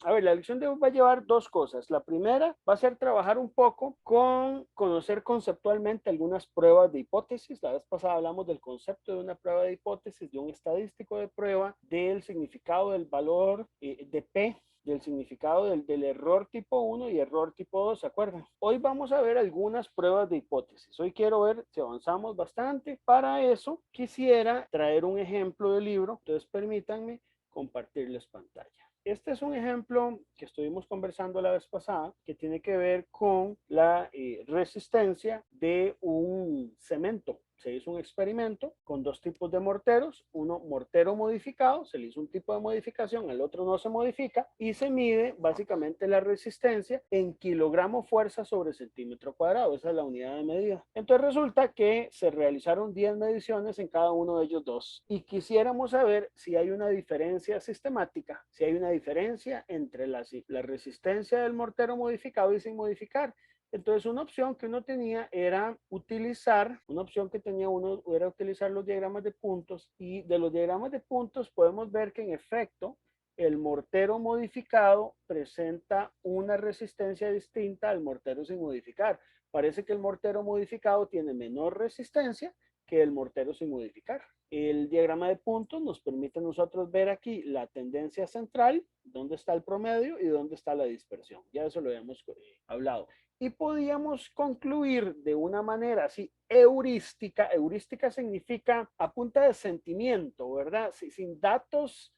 A ver, la lección de hoy va a llevar dos cosas. La primera va a ser trabajar un poco con conocer conceptualmente algunas pruebas de hipótesis. La vez pasada hablamos del concepto de una prueba de hipótesis, de un estadístico de prueba, del significado del valor de P, del significado del error tipo 1 y error tipo 2, ¿se acuerdan? Hoy vamos a ver algunas pruebas de hipótesis. Hoy quiero ver si avanzamos bastante. Para eso quisiera traer un ejemplo de libro. Entonces permítanme compartirles pantalla. Este es un ejemplo que estuvimos conversando la vez pasada, que tiene que ver con la resistencia de un cemento. Se hizo un experimento con dos tipos de morteros, uno mortero modificado, se le hizo un tipo de modificación, el otro no se modifica y se mide básicamente la resistencia en kilogramo fuerza sobre centímetro cuadrado, esa es la unidad de medida. Entonces resulta que se realizaron 10 mediciones en cada uno de ellos dos y quisiéramos saber si hay una diferencia sistemática, si hay una diferencia entre la resistencia del mortero modificado y sin modificar. Entonces, una opción que uno tenía era utilizar, una opción que tenía uno era utilizar los diagramas de puntos y de los diagramas de puntos podemos ver que en efecto el mortero modificado presenta una resistencia distinta al mortero sin modificar. Parece que el mortero modificado tiene menor resistencia que el mortero sin modificar. El diagrama de puntos nos permite a nosotros ver aquí la tendencia central, dónde está el promedio y dónde está la dispersión. Ya eso lo habíamos hablado. Y podíamos concluir de una manera así heurística. Heurística significa a punta de sentimiento, ¿verdad? Sin datos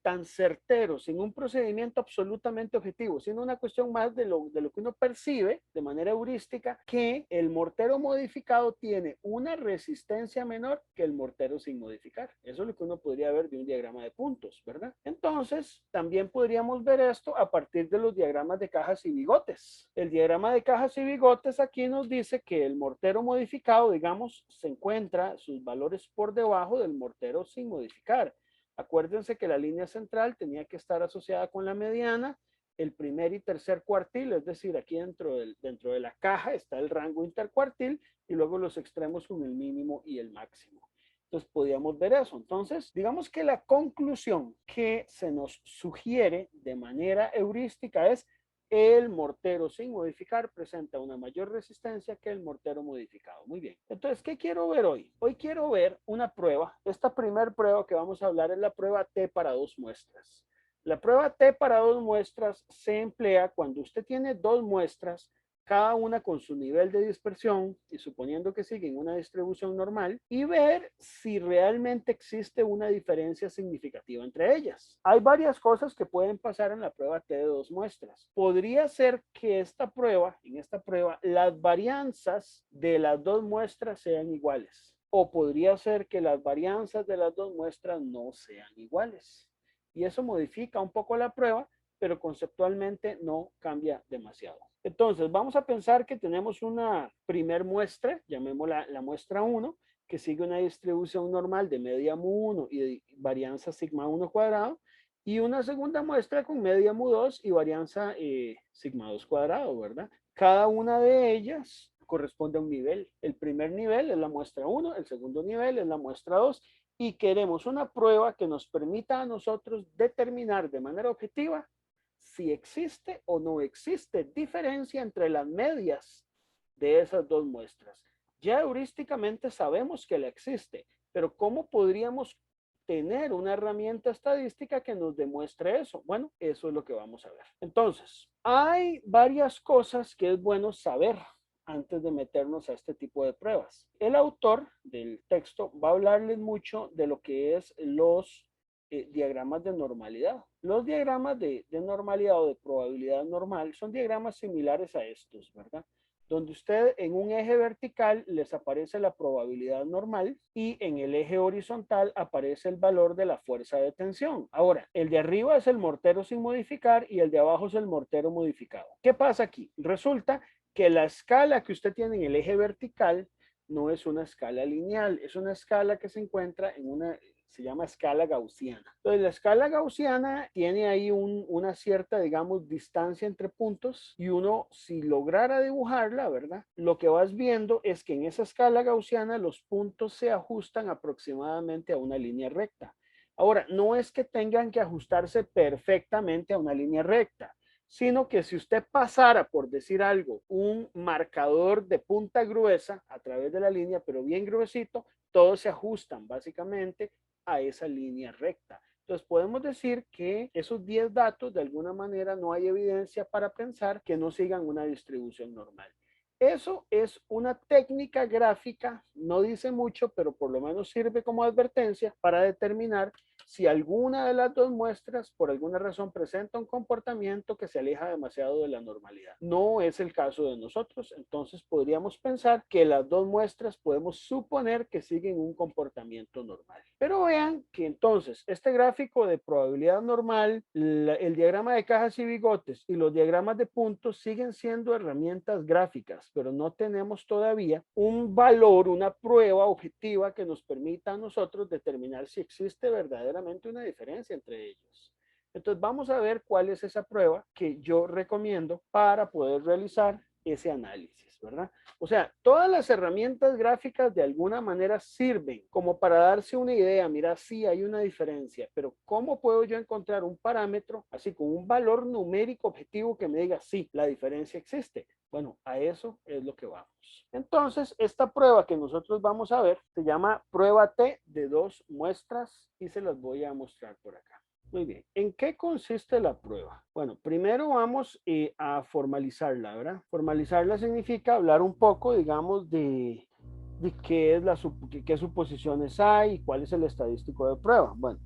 tan certero, sin un procedimiento absolutamente objetivo, sino una cuestión más de lo que uno percibe de manera heurística, que el mortero modificado tiene una resistencia menor que el mortero sin modificar. Eso es lo que uno podría ver de un diagrama de puntos, ¿verdad? Entonces, también podríamos ver esto a partir de los diagramas de cajas y bigotes. El diagrama de cajas y bigotes aquí nos dice que el mortero modificado, digamos, se encuentra sus valores por debajo del mortero sin modificar. Acuérdense que la línea central tenía que estar asociada con la mediana, el primer y tercer cuartil, es decir, aquí dentro de la caja está el rango intercuartil y luego los extremos con el mínimo y el máximo. Entonces podíamos ver eso. Entonces, digamos que la conclusión que se nos sugiere de manera heurística es el mortero sin modificar presenta una mayor resistencia que el mortero modificado. Muy bien. Entonces, ¿qué quiero ver hoy? Hoy quiero ver una prueba. Esta primera prueba que vamos a hablar es la prueba T para dos muestras. La prueba T para dos muestras se emplea cuando usted tiene dos muestras, cada una con su nivel de dispersión y suponiendo que siguen una distribución normal, y ver si realmente existe una diferencia significativa entre ellas. Hay varias cosas que pueden pasar en la prueba T de dos muestras. Podría ser que en esta prueba, las varianzas de las dos muestras sean iguales. O podría ser que las varianzas de las dos muestras no sean iguales. Y eso modifica un poco la prueba, pero conceptualmente no cambia demasiado. Entonces, vamos a pensar que tenemos una primer muestra, llamémosla la muestra 1, que sigue una distribución normal de media mu1 y de varianza sigma 1 cuadrado, y una segunda muestra con media mu2 y varianza sigma 2 cuadrado, ¿verdad? Cada una de ellas corresponde a un nivel. El primer nivel es la muestra 1, el segundo nivel es la muestra 2, y queremos una prueba que nos permita a nosotros determinar de manera objetiva si existe o no existe diferencia entre las medias de esas dos muestras. Ya heurísticamente sabemos que la existe, pero ¿cómo podríamos tener una herramienta estadística que nos demuestre eso? Bueno, eso es lo que vamos a ver. Entonces, hay varias cosas que es bueno saber antes de meternos a este tipo de pruebas. El autor del texto va a hablarles mucho de lo que es los diagramas de normalidad. Los diagramas de normalidad o de probabilidad normal son diagramas similares a estos, ¿verdad? Donde usted en un eje vertical les aparece la probabilidad normal y en el eje horizontal aparece el valor de la fuerza de tensión. Ahora, el de arriba es el mortero sin modificar y el de abajo es el mortero modificado. ¿Qué pasa aquí? Resulta que la escala que usted tiene en el eje vertical no es una escala lineal, es una escala que se encuentra en una, se llama escala gaussiana. Entonces, la escala gaussiana tiene ahí una cierta, digamos, distancia entre puntos y uno, si lograra dibujarla, ¿verdad? Lo que vas viendo es que en esa escala gaussiana los puntos se ajustan aproximadamente a una línea recta. Ahora, no es que tengan que ajustarse perfectamente a una línea recta, sino que si usted pasara, por decir algo, un marcador de punta gruesa a través de la línea, pero bien gruesito, todos se ajustan básicamente a esa línea recta. Entonces podemos decir que esos 10 datos de alguna manera no hay evidencia para pensar que no sigan una distribución normal. Eso es una técnica gráfica, no dice mucho, pero por lo menos sirve como advertencia para determinar si alguna de las dos muestras por alguna razón presenta un comportamiento que se aleja demasiado de la normalidad. No es el caso de nosotros, entonces podríamos pensar que las dos muestras podemos suponer que siguen un comportamiento normal. Pero vean que entonces este gráfico de probabilidad normal, el diagrama de cajas y bigotes y los diagramas de puntos siguen siendo herramientas gráficas, pero no tenemos todavía un valor, una prueba objetiva que nos permita a nosotros determinar si existe verdaderamente una diferencia entre ellos. Entonces vamos a ver cuál es esa prueba que yo recomiendo para poder realizar ese análisis, ¿verdad? O sea, todas las herramientas gráficas de alguna manera sirven como para darse una idea, mira, sí hay una diferencia, pero ¿cómo puedo yo encontrar un parámetro, así con un valor numérico objetivo que me diga, sí, la diferencia existe? Bueno, a eso es lo que vamos. Entonces, esta prueba que nosotros vamos a ver se llama prueba T de 2 muestras y se las voy a mostrar por acá. Muy bien, ¿en qué consiste la prueba? Bueno, primero vamos a formalizarla, ¿verdad? Formalizarla significa hablar un poco, digamos, de qué es qué suposiciones hay y cuál es el estadístico de prueba. Bueno,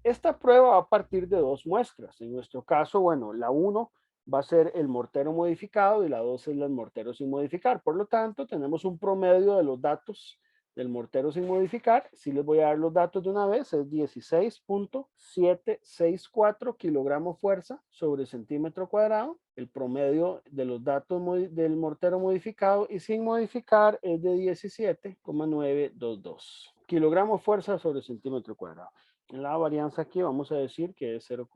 esta prueba va a partir de 2 muestras. En nuestro caso, bueno, la 1 va a ser el mortero modificado y la 2 es el mortero sin modificar. Por lo tanto, tenemos un promedio de los datos del mortero sin modificar. Si les voy a dar los datos de una vez, es 16.764 kilogramos fuerza sobre centímetro cuadrado. El promedio de los datos del mortero modificado y sin modificar es de 17,922 kilogramos fuerza sobre centímetro cuadrado. En la varianza aquí vamos a decir que es 0,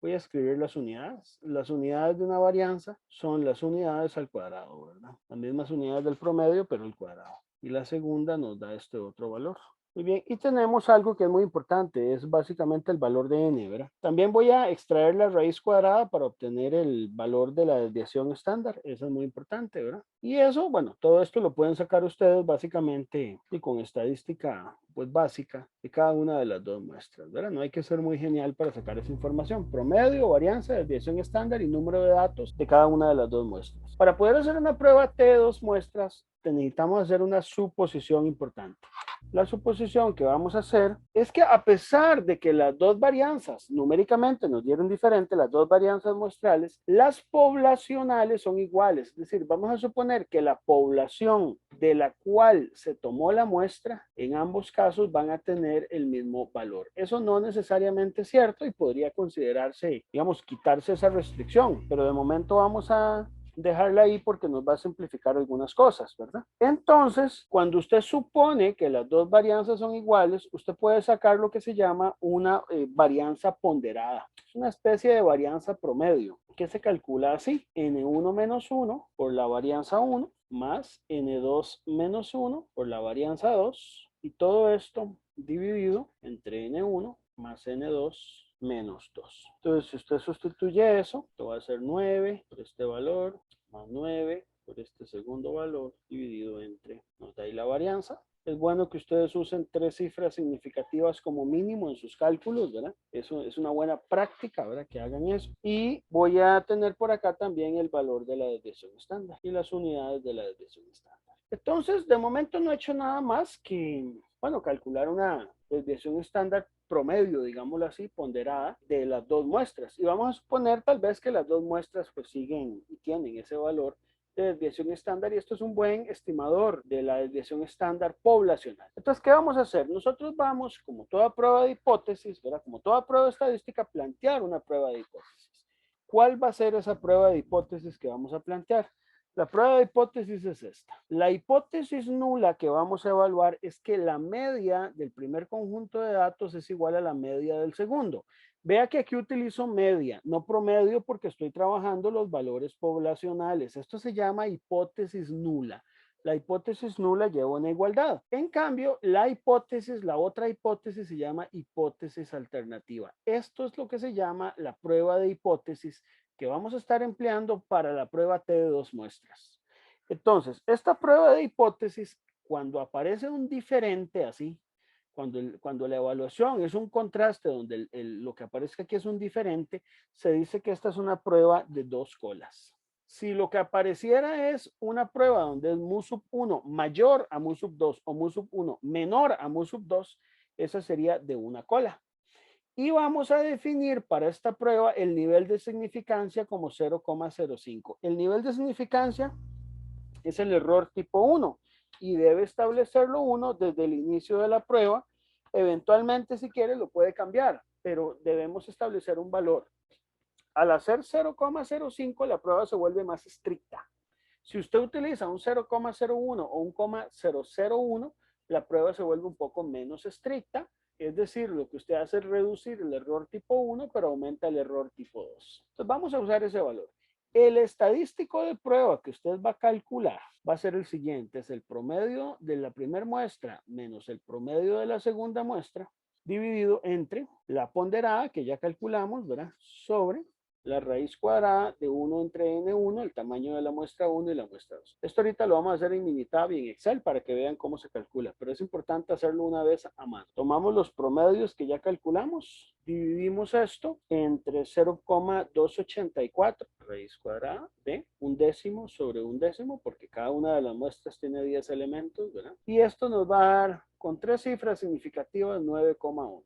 voy a escribir las unidades. Las unidades de una varianza son las unidades al cuadrado, ¿verdad? Las mismas unidades del promedio, pero el cuadrado. Y la segunda nos da este otro valor. Muy bien, y tenemos algo que es muy importante, es básicamente el valor de n, ¿verdad? También voy a extraer la raíz cuadrada para obtener el valor de la desviación estándar, eso es muy importante, ¿verdad? Y eso, bueno, todo esto lo pueden sacar ustedes básicamente y con estadística pues básica de cada una de las dos muestras, ¿verdad? No hay que ser muy genial para sacar esa información, promedio, varianza, desviación estándar y número de datos de cada una de las dos muestras. Para poder hacer una prueba T de 2 muestras, necesitamos hacer una suposición importante. La suposición que vamos a hacer es que a pesar de que las dos varianzas numéricamente nos dieron diferente, las dos varianzas muestrales, las poblacionales son iguales. Es decir, vamos a suponer que la población de la cual se tomó la muestra, en ambos casos van a tener el mismo valor. Eso no necesariamente es cierto y podría considerarse, digamos, quitarse esa restricción, pero de momento vamos a dejarla ahí porque nos va a simplificar algunas cosas, ¿verdad? Entonces, cuando usted supone que las dos varianzas son iguales, usted puede sacar lo que se llama una varianza ponderada. Es una especie de varianza promedio que se calcula así: n1 menos 1 por la varianza 1 más n2 menos 1 por la varianza 2 y todo esto dividido entre n1 más n2 menos 2. Entonces, si usted sustituye eso, esto va a ser 9 por este valor, más 9 por este segundo valor, dividido entre, nos da ahí la varianza. Es bueno que ustedes usen 3 cifras significativas como mínimo en sus cálculos, ¿verdad? Eso es una buena práctica, ¿verdad? Que hagan eso. Y voy a tener por acá también el valor de la desviación estándar y las unidades de la desviación estándar. Entonces, de momento no he hecho nada más que, bueno, calcular una desviación estándar promedio, digámoslo así, ponderada de las dos muestras. Y vamos a suponer tal vez que las dos muestras pues siguen y tienen ese valor de desviación estándar y esto es un buen estimador de la desviación estándar poblacional. Entonces, ¿qué vamos a hacer? Nosotros vamos, como toda prueba de hipótesis, ¿verdad? Como toda prueba estadística, plantear una prueba de hipótesis. ¿Cuál va a ser esa prueba de hipótesis que vamos a plantear? La prueba de hipótesis es esta. La hipótesis nula que vamos a evaluar es que la media del primer conjunto de datos es igual a la media del segundo. Vea que aquí utilizo media, no promedio, porque estoy trabajando los valores poblacionales. Esto se llama hipótesis nula. La hipótesis nula lleva una igualdad. En cambio, la otra hipótesis se llama hipótesis alternativa. Esto es lo que se llama la prueba de hipótesis que vamos a estar empleando para la prueba T de dos muestras. Entonces, esta prueba de hipótesis, cuando aparece un diferente así, cuando la evaluación es un contraste donde lo que aparezca aquí es un diferente, se dice que esta es una prueba de dos colas. Si lo que apareciera es una prueba donde es mu sub 1 mayor a mu sub 2 o mu sub 1 menor a mu sub 2, esa sería de una cola. Y vamos a definir para esta prueba el nivel de significancia como 0,05. El nivel de significancia es el error tipo 1 y debe establecerlo uno desde el inicio de la prueba. Eventualmente, si quiere, lo puede cambiar, pero debemos establecer un valor. Al hacer 0,05, la prueba se vuelve más estricta. Si usted utiliza un 0,01 o un 0,001, la prueba se vuelve un poco menos estricta. Es decir, lo que usted hace es reducir el error tipo 1, pero aumenta el error tipo 2. Entonces vamos a usar ese valor. El estadístico de prueba que usted va a calcular va a ser el siguiente. Es el promedio de la primera muestra menos el promedio de la segunda muestra dividido entre la ponderada que ya calculamos, ¿verdad? Sobre la raíz cuadrada de 1 entre n1, el tamaño de la muestra 1 y la muestra 2. Esto ahorita lo vamos a hacer en Minitab y en Excel para que vean cómo se calcula, pero es importante hacerlo una vez a mano. Tomamos los promedios que ya calculamos, dividimos esto entre 0,284 raíz cuadrada de un décimo sobre un décimo, porque cada una de las muestras tiene 10 elementos, ¿verdad? Y esto nos va a dar con tres cifras significativas 9,11.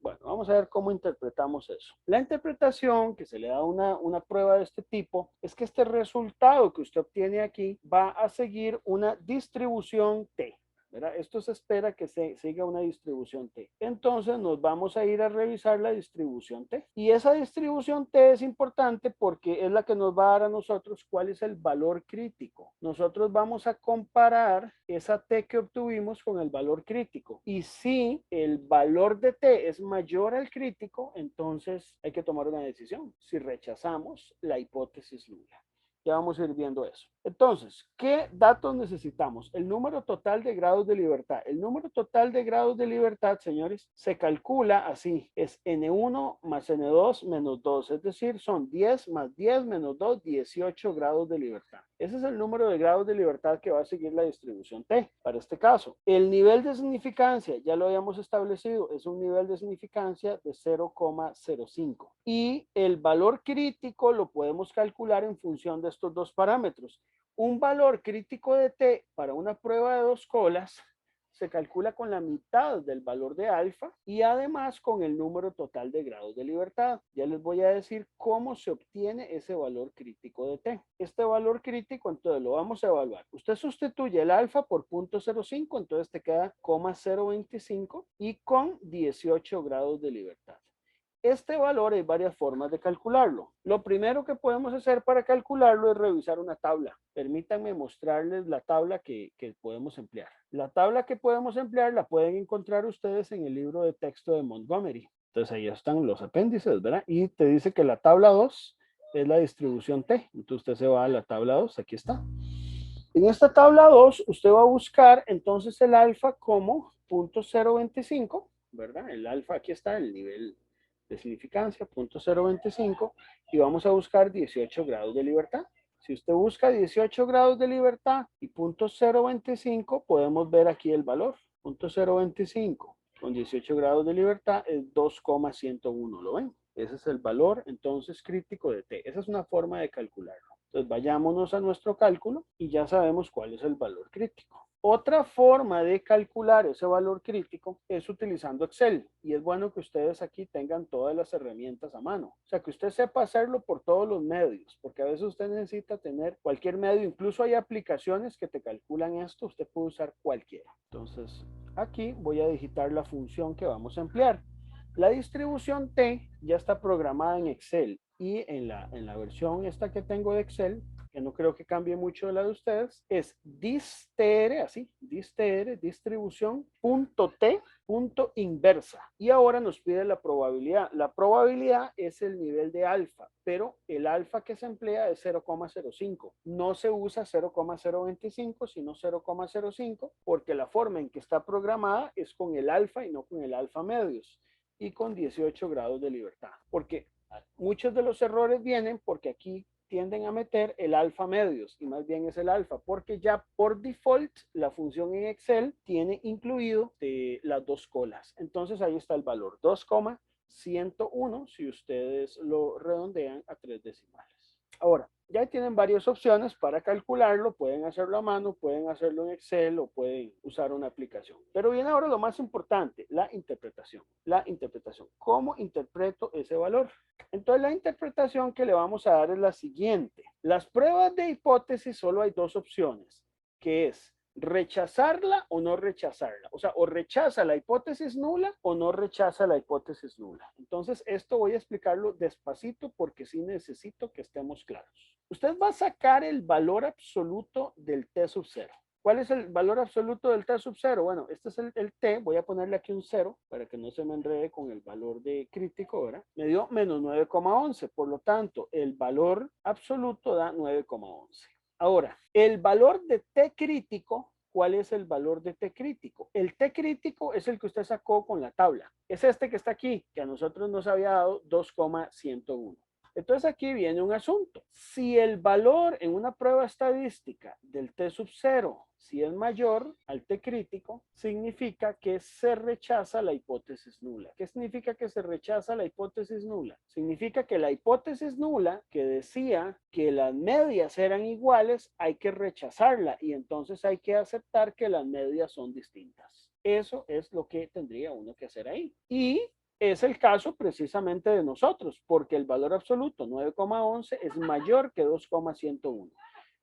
Bueno, vamos a ver cómo interpretamos eso. La interpretación que se le da a una prueba de este tipo es que este resultado que usted obtiene aquí va a seguir una distribución T, ¿verdad? Esto se espera que siga una distribución T. Entonces nos vamos a ir a revisar la distribución T. Y esa distribución T es importante porque es la que nos va a dar a nosotros cuál es el valor crítico. Nosotros vamos a comparar esa T que obtuvimos con el valor crítico. Y si el valor de T es mayor al crítico, entonces hay que tomar una decisión. Si rechazamos la hipótesis nula. Ya vamos a ir viendo eso. Entonces, ¿qué datos necesitamos? El número total de grados de libertad. El número total de grados de libertad, señores, se calcula así. Es N1 más N2 menos 2. Es decir, son 10 más 10 menos 2, 18 grados de libertad. Ese es el número de grados de libertad que va a seguir la distribución T. Para este caso, el nivel de significancia, ya lo habíamos establecido, es un nivel de significancia de 0,05. Y el valor crítico lo podemos calcular en función de estos dos parámetros. Un valor crítico de T para una prueba de dos colas se calcula con la mitad del valor de alfa y además con el número total de grados de libertad. Ya les voy a decir cómo se obtiene ese valor crítico de T. Este valor crítico, entonces lo vamos a evaluar. Usted sustituye el alfa por 0,05, entonces te queda 0,025 y con 18 grados de libertad. Este valor hay varias formas de calcularlo. Lo primero que podemos hacer para calcularlo es revisar una tabla. Permítanme mostrarles la tabla que podemos emplear. La tabla que podemos emplear la pueden encontrar ustedes en el libro de texto de Montgomery. Entonces ahí están los apéndices, ¿verdad? Y te dice que la tabla 2 es la distribución T. Entonces usted se va a la tabla 2, aquí está. En esta tabla 2 usted va a buscar entonces el alfa como 0,025, ¿verdad? El alfa aquí está, el nivel de significancia, 0,025, y vamos a buscar 18 grados de libertad. Si usted busca 18 grados de libertad y 0,025, podemos ver aquí el valor. 0,025 con 18 grados de libertad es 2,101, ¿lo ven? Ese es el valor entonces crítico de T. Esa es una forma de calcularlo. Entonces vayámonos a nuestro cálculo y ya sabemos cuál es el valor crítico. Otra forma de calcular ese valor crítico es utilizando Excel. Y es bueno que ustedes aquí tengan todas las herramientas a mano. O sea, que usted sepa hacerlo por todos los medios, porque a veces usted necesita tener cualquier medio. Incluso hay aplicaciones que te calculan esto. Usted puede usar cualquiera. Entonces, aquí voy a digitar la función que vamos a emplear. La distribución T ya está programada en Excel y en la versión esta que tengo de Excel que no creo que cambie mucho de la de ustedes, es distr, así, distr, distribución, punto t, punto inversa. Y ahora nos pide la probabilidad. La probabilidad es el nivel de alfa, pero el alfa que se emplea es 0,05. No se usa 0,025, sino 0,05, porque la forma en que está programada es con el alfa y no con el alfa medios y con 18 grados de libertad. Porque muchos de los errores vienen porque aquí tienden a meter el alfa medios y más bien es el alfa porque ya por default la función en Excel tiene incluido las dos colas. Entonces ahí está el valor 2,101 si ustedes lo redondean a 3 decimales. Ahora, ya tienen varias opciones para calcularlo, pueden hacerlo a mano, pueden hacerlo en Excel o pueden usar una aplicación. Pero viene ahora lo más importante, la interpretación. La interpretación. ¿Cómo interpreto ese valor? Entonces la interpretación que le vamos a dar es la siguiente. Las pruebas de hipótesis solo hay dos opciones, que es rechazarla o no rechazarla. O sea, o rechaza la hipótesis nula o no rechaza la hipótesis nula. Entonces, esto voy a explicarlo despacito porque sí necesito que estemos claros. Usted va a sacar el valor absoluto del t sub 0. ¿Cuál es el valor absoluto del t sub 0? Bueno, este es el t, voy a ponerle aquí un 0 para que no se me enrede con el valor de crítico, ¿verdad? Me dio menos 9,11, por lo tanto, el valor absoluto da 9,11. Ahora, el valor de T crítico, ¿cuál es el valor de T crítico? El T crítico es el que usted sacó con la tabla. Es este que está aquí, que a nosotros nos había dado 2,101. Entonces aquí viene un asunto. Si el valor en una prueba estadística del T sub 0, si es mayor al T crítico, significa que se rechaza la hipótesis nula. ¿Qué significa que se rechaza la hipótesis nula? Significa que la hipótesis nula que decía que las medias eran iguales, hay que rechazarla y entonces hay que aceptar que las medias son distintas. Eso es lo que tendría uno que hacer ahí. Y es el caso precisamente de nosotros, porque el valor absoluto 9,11 es mayor que 2,101.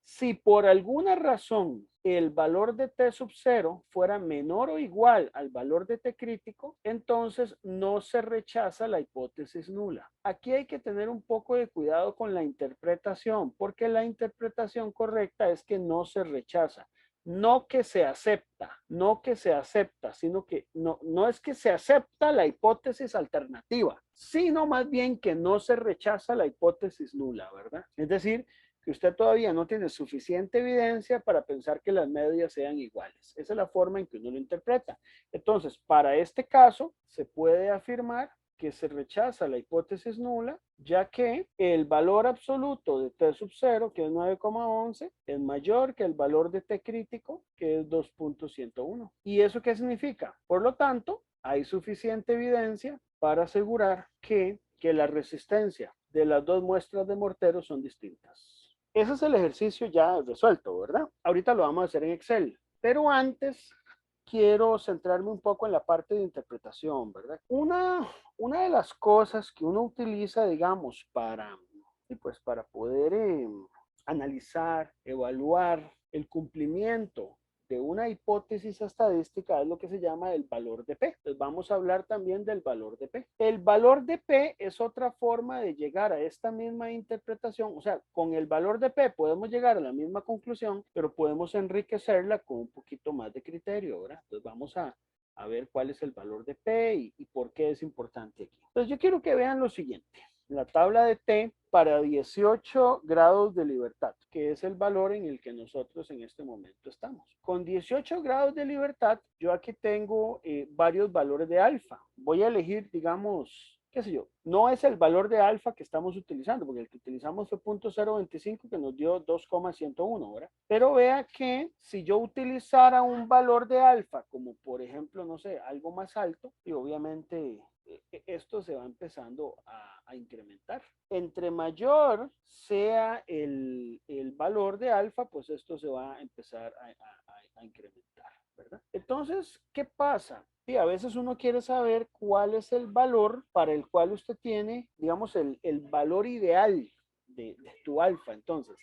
Si por alguna razón el valor de T sub 0 fuera menor o igual al valor de T crítico, entonces no se rechaza la hipótesis nula. Aquí hay que tener un poco de cuidado con la interpretación, porque la interpretación correcta es que no se rechaza. No que se acepta, no que se acepta, sino que no es que se acepta la hipótesis alternativa, sino más bien que no se rechaza la hipótesis nula, ¿verdad? Es decir, que usted todavía no tiene suficiente evidencia para pensar que las medias sean iguales. Esa es la forma en que uno lo interpreta. Entonces, para este caso, se puede afirmar que se rechaza la hipótesis nula, ya que el valor absoluto de T sub 0, que es 9,11, es mayor que el valor de T crítico, que es 2,101. ¿Y eso qué significa? Por lo tanto, hay suficiente evidencia para asegurar que la resistencia de las dos muestras de mortero son distintas. Ese es el ejercicio ya resuelto, ¿verdad? Ahorita lo vamos a hacer en Excel, pero antes quiero centrarme un poco en la parte de interpretación, ¿verdad? Una de las cosas que uno utiliza, digamos, para poder analizar, evaluar el cumplimiento de una hipótesis estadística es lo que se llama el valor de P. Entonces vamos a hablar también del valor de P. El valor de P es otra forma de llegar a esta misma interpretación. O sea, con el valor de P podemos llegar a la misma conclusión, pero podemos enriquecerla con un poquito más de criterio, ¿verdad? Entonces vamos a ver cuál es el valor de P y por qué es importante aquí. Entonces yo quiero que vean lo siguiente. La tabla de T para 18 grados de libertad, que es el valor en el que nosotros en este momento estamos. Con 18 grados de libertad, yo aquí tengo varios valores de alfa. Voy a elegir, digamos, qué sé yo, no es el valor de alfa que estamos utilizando, porque el que utilizamos fue 0.025 que nos dio 2,101, ¿verdad? Pero vea que si yo utilizara un valor de alfa, como por ejemplo, no sé, algo más alto, y obviamente esto se va empezando a incrementar. Entre mayor sea el valor de alfa, pues esto se va a empezar a incrementar, ¿verdad? Entonces, ¿qué pasa? Sí, a veces uno quiere saber cuál es el valor para el cual usted tiene, digamos, el valor ideal de tu alfa. Entonces,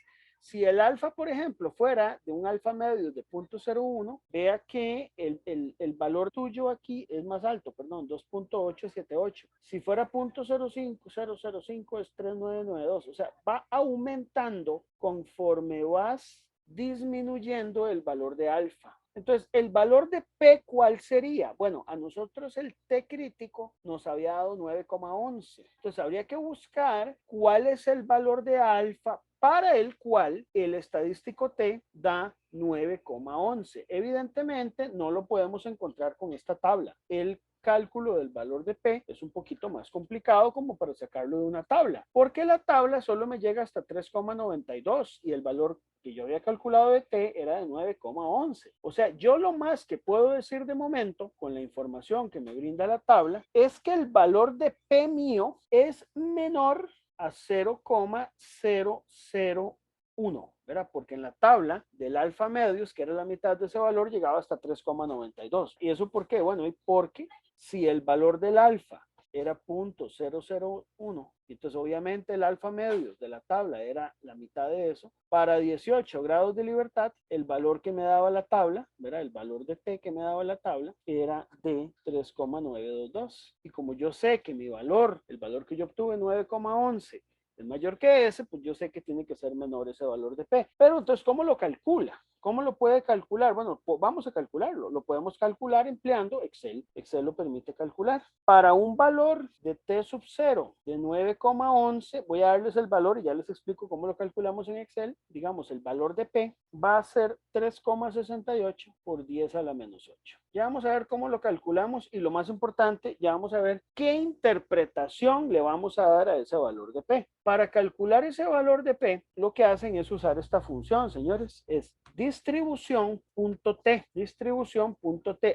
Si el alfa, por ejemplo, fuera de un alfa medio de 0.01, vea que el valor tuyo aquí es más alto, perdón, 2.878. Si fuera 0.05005 es 3992. O sea, va aumentando conforme vas disminuyendo el valor de alfa. Entonces, el valor de P, ¿cuál sería? Bueno, a nosotros el T crítico nos había dado 9,11. Entonces, habría que buscar cuál es el valor de alfa para el cual el estadístico T da 9,11. Evidentemente, no lo podemos encontrar con esta tabla. El cálculo del valor de P es un poquito más complicado como para sacarlo de una tabla, porque la tabla solo me llega hasta 3,92 y el valor que yo había calculado de T era de 9,11. O sea, yo lo más que puedo decir de momento con la información que me brinda la tabla es que el valor de P mío es menor a 0,001, ¿verdad? Porque en la tabla del alfa medios, que era la mitad de ese valor, llegaba hasta 3,92. ¿Y eso por qué? Bueno, y porque si el valor del alfa era 0.001, entonces obviamente el alfa medios de la tabla era la mitad de eso. Para 18 grados de libertad, el valor que me daba la tabla, ¿verdad? El valor de T que me daba la tabla era de 3,922. Y como yo sé que mi valor, el valor que yo obtuve, 9,11, es mayor que ese, pues yo sé que tiene que ser menor ese valor de P. Pero entonces, ¿cómo lo calcula? ¿Cómo lo puede calcular? Bueno, vamos a calcularlo. Lo podemos calcular empleando Excel. Excel lo permite calcular. Para un valor de T sub 0 de 9,11, voy a darles el valor y ya les explico cómo lo calculamos en Excel. Digamos, el valor de P va a ser 3,68 por 10 a la menos 8. Ya vamos a ver cómo lo calculamos y lo más importante, ya vamos a ver qué interpretación le vamos a dar a ese valor de P. Para calcular ese valor de P, lo que hacen es usar esta función, señores, es distribución.t,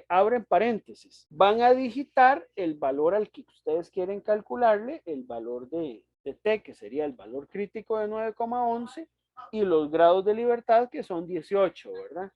abren paréntesis. Van a digitar el valor al que ustedes quieren calcularle, el valor de T, que sería el valor crítico de 9,11, y los grados de libertad, que son 18, ¿verdad?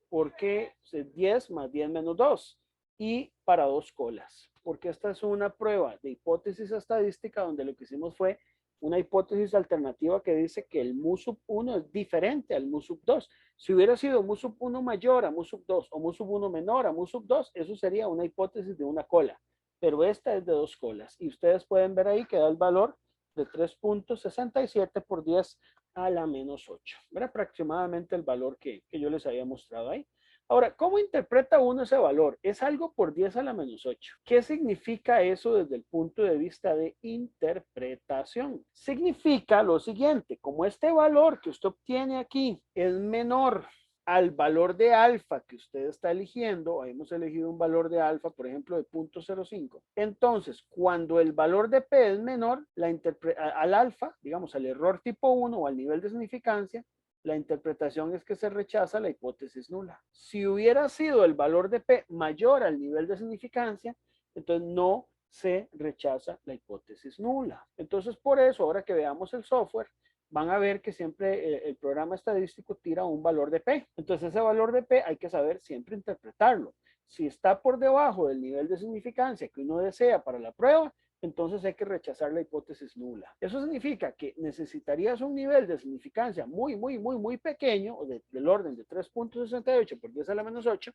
Porque es 10 más 10 menos 2, y para dos colas, porque esta es una prueba de hipótesis estadística donde lo que hicimos fue una hipótesis alternativa que dice que el mu sub 1 es diferente al mu sub 2. Si hubiera sido mu sub 1 mayor a mu sub 2 o mu sub 1 menor a mu sub 2, eso sería una hipótesis de una cola. Pero esta es de dos colas. Y ustedes pueden ver ahí que da el valor de 3.67 por 10 a la menos 8. Era aproximadamente el valor que yo les había mostrado ahí. Ahora, ¿cómo interpreta uno ese valor? Es algo por 10 a la menos 8. ¿Qué significa eso desde el punto de vista de interpretación? Significa lo siguiente, como este valor que usted obtiene aquí es menor al valor de alfa que usted está eligiendo, hemos elegido un valor de alfa, por ejemplo, de 0.05. Entonces, cuando el valor de P es menor al alfa, digamos, al error tipo 1 o al nivel de significancia, la interpretación es que se rechaza la hipótesis nula. Si hubiera sido el valor de P mayor al nivel de significancia, entonces no se rechaza la hipótesis nula. Entonces, por eso, ahora que veamos el software, van a ver que siempre el programa estadístico tira un valor de P. Entonces, ese valor de P hay que saber siempre interpretarlo. Si está por debajo del nivel de significancia que uno desea para la prueba, entonces hay que rechazar la hipótesis nula. Eso significa que necesitarías un nivel de significancia muy pequeño, o del orden de 3.68 por 10 a la menos 8,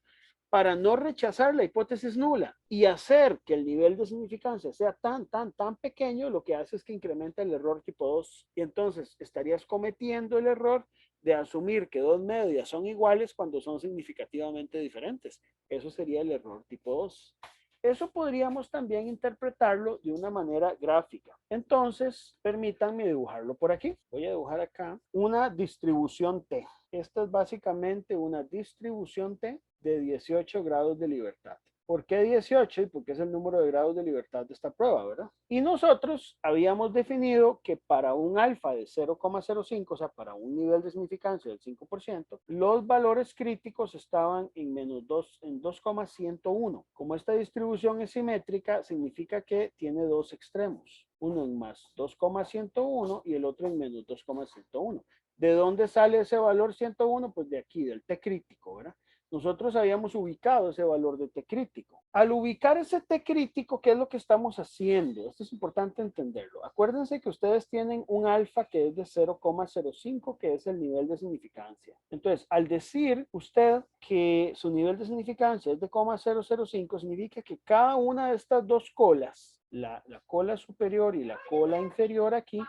para no rechazar la hipótesis nula y hacer que el nivel de significancia sea tan pequeño, lo que hace es que incrementa el error tipo 2. Y entonces estarías cometiendo el error de asumir que dos medias son iguales cuando son significativamente diferentes. Eso sería el error tipo 2. Eso podríamos también interpretarlo de una manera gráfica. Entonces, permítanme dibujarlo por aquí. Voy a dibujar acá una distribución T. Esta es básicamente una distribución T de 18 grados de libertad. ¿Por qué 18? Y porque es el número de grados de libertad de esta prueba, ¿verdad? Y nosotros habíamos definido que para un alfa de 0,05, o sea, para un nivel de significancia del 5%, los valores críticos estaban en menos 2, en 2,101. Como esta distribución es simétrica, significa que tiene dos extremos. Uno en más 2,101 y el otro en menos 2,101. ¿De dónde sale ese valor 101? Pues de aquí, del T crítico, ¿verdad? nosotros habíamos ubicado ese valor de T crítico. Al ubicar ese T crítico, ¿qué es lo que estamos haciendo? Esto es importante entenderlo. Acuérdense que ustedes tienen un alfa que es de 0,05, que es el nivel de significancia. Entonces, al decir usted que su nivel de significancia es de 0,005, significa que cada una de estas dos colas, la cola superior y la cola inferior aquí,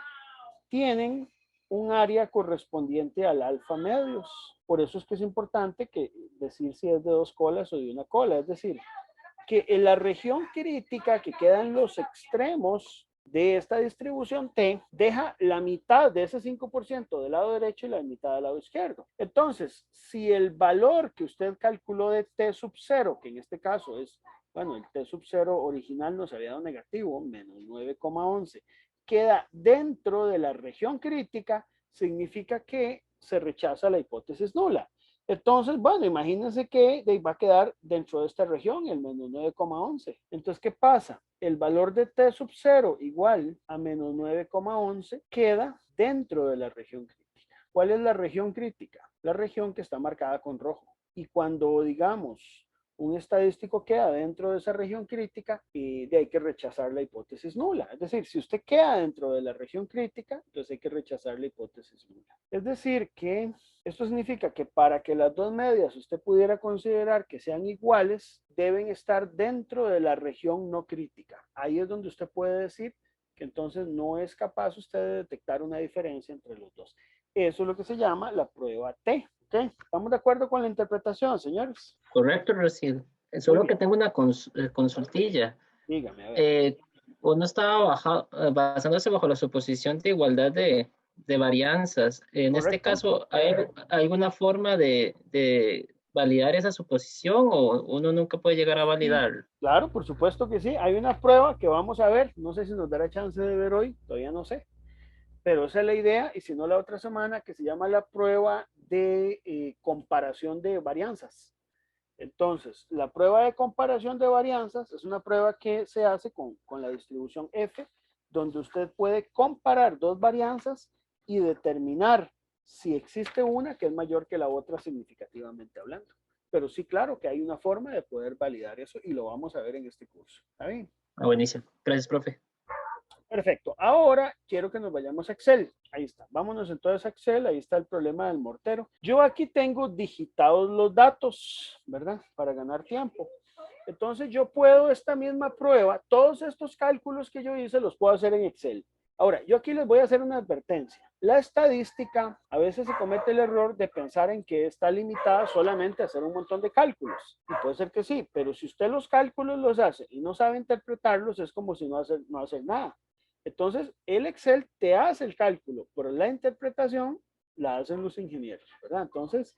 tienen un área correspondiente al alfa medios. Por eso es que es importante que decir si es de dos colas o de una cola. Es decir, que en la región crítica que queda en los extremos de esta distribución T, deja la mitad de ese 5% del lado derecho y la mitad del lado izquierdo. Entonces, si el valor que usted calculó de T sub 0, que en este caso es, bueno, el T sub 0 original nos había dado negativo, menos 9,11, queda dentro de la región crítica, significa que se rechaza la hipótesis nula. Entonces, bueno, imagínense que va a quedar dentro de esta región, el menos 9,11. Entonces, ¿qué pasa? El valor de T sub 0 igual a menos 9,11 queda dentro de la región crítica. ¿Cuál es la región crítica? La región que está marcada con rojo. Y cuando, digamos, un estadístico queda dentro de esa región crítica, y hay que rechazar la hipótesis nula. Es decir, si usted queda dentro de la región crítica, entonces hay que rechazar la hipótesis nula. Es decir, que esto significa que para que las dos medias usted pudiera considerar que sean iguales, deben estar dentro de la región no crítica. Ahí es donde usted puede decir que entonces no es capaz usted de detectar una diferencia entre los dos. Eso es lo que se llama la prueba T. ¿Okay? ¿Estamos de acuerdo con la interpretación, señores? Correcto, Rocío. Muy Solo que bien. tengo una consultilla. Dígame, a ver. Uno estaba basándose bajo la suposición de igualdad de varianzas. En este ¿Correcto? caso, ¿hay alguna forma de validar esa suposición o uno nunca puede llegar a Sí, validar? claro, por supuesto que sí. Hay una prueba que vamos a ver. No sé si nos dará chance de ver hoy, todavía no sé. Pero esa es la idea, y si no la otra semana, que se llama la prueba de comparación de varianzas. Entonces, la prueba de comparación de varianzas es una prueba que se hace con la distribución F, donde usted puede comparar dos varianzas y determinar si existe una que es mayor que la otra significativamente hablando. Pero sí, claro que hay una forma de poder validar eso y lo vamos a ver en este curso. ¿Está bien? Ah, buenísimo. Gracias, profe. Perfecto. Ahora quiero que nos vayamos a Excel. Ahí está. Vámonos entonces a Excel. Ahí está el problema del mortero. Yo aquí tengo digitados los datos, ¿verdad? Para ganar tiempo. Entonces yo puedo esta misma prueba, todos estos cálculos que yo hice los puedo hacer en Excel. Ahora, yo aquí les voy a hacer una advertencia. La estadística, a veces se comete el error de pensar en que está limitada solamente a hacer un montón de cálculos. Y puede ser que sí, pero si usted los cálculos los hace y no sabe interpretarlos, es como si no hacer nada. Entonces, el Excel te hace el cálculo, pero la interpretación la hacen los ingenieros, ¿verdad? Entonces,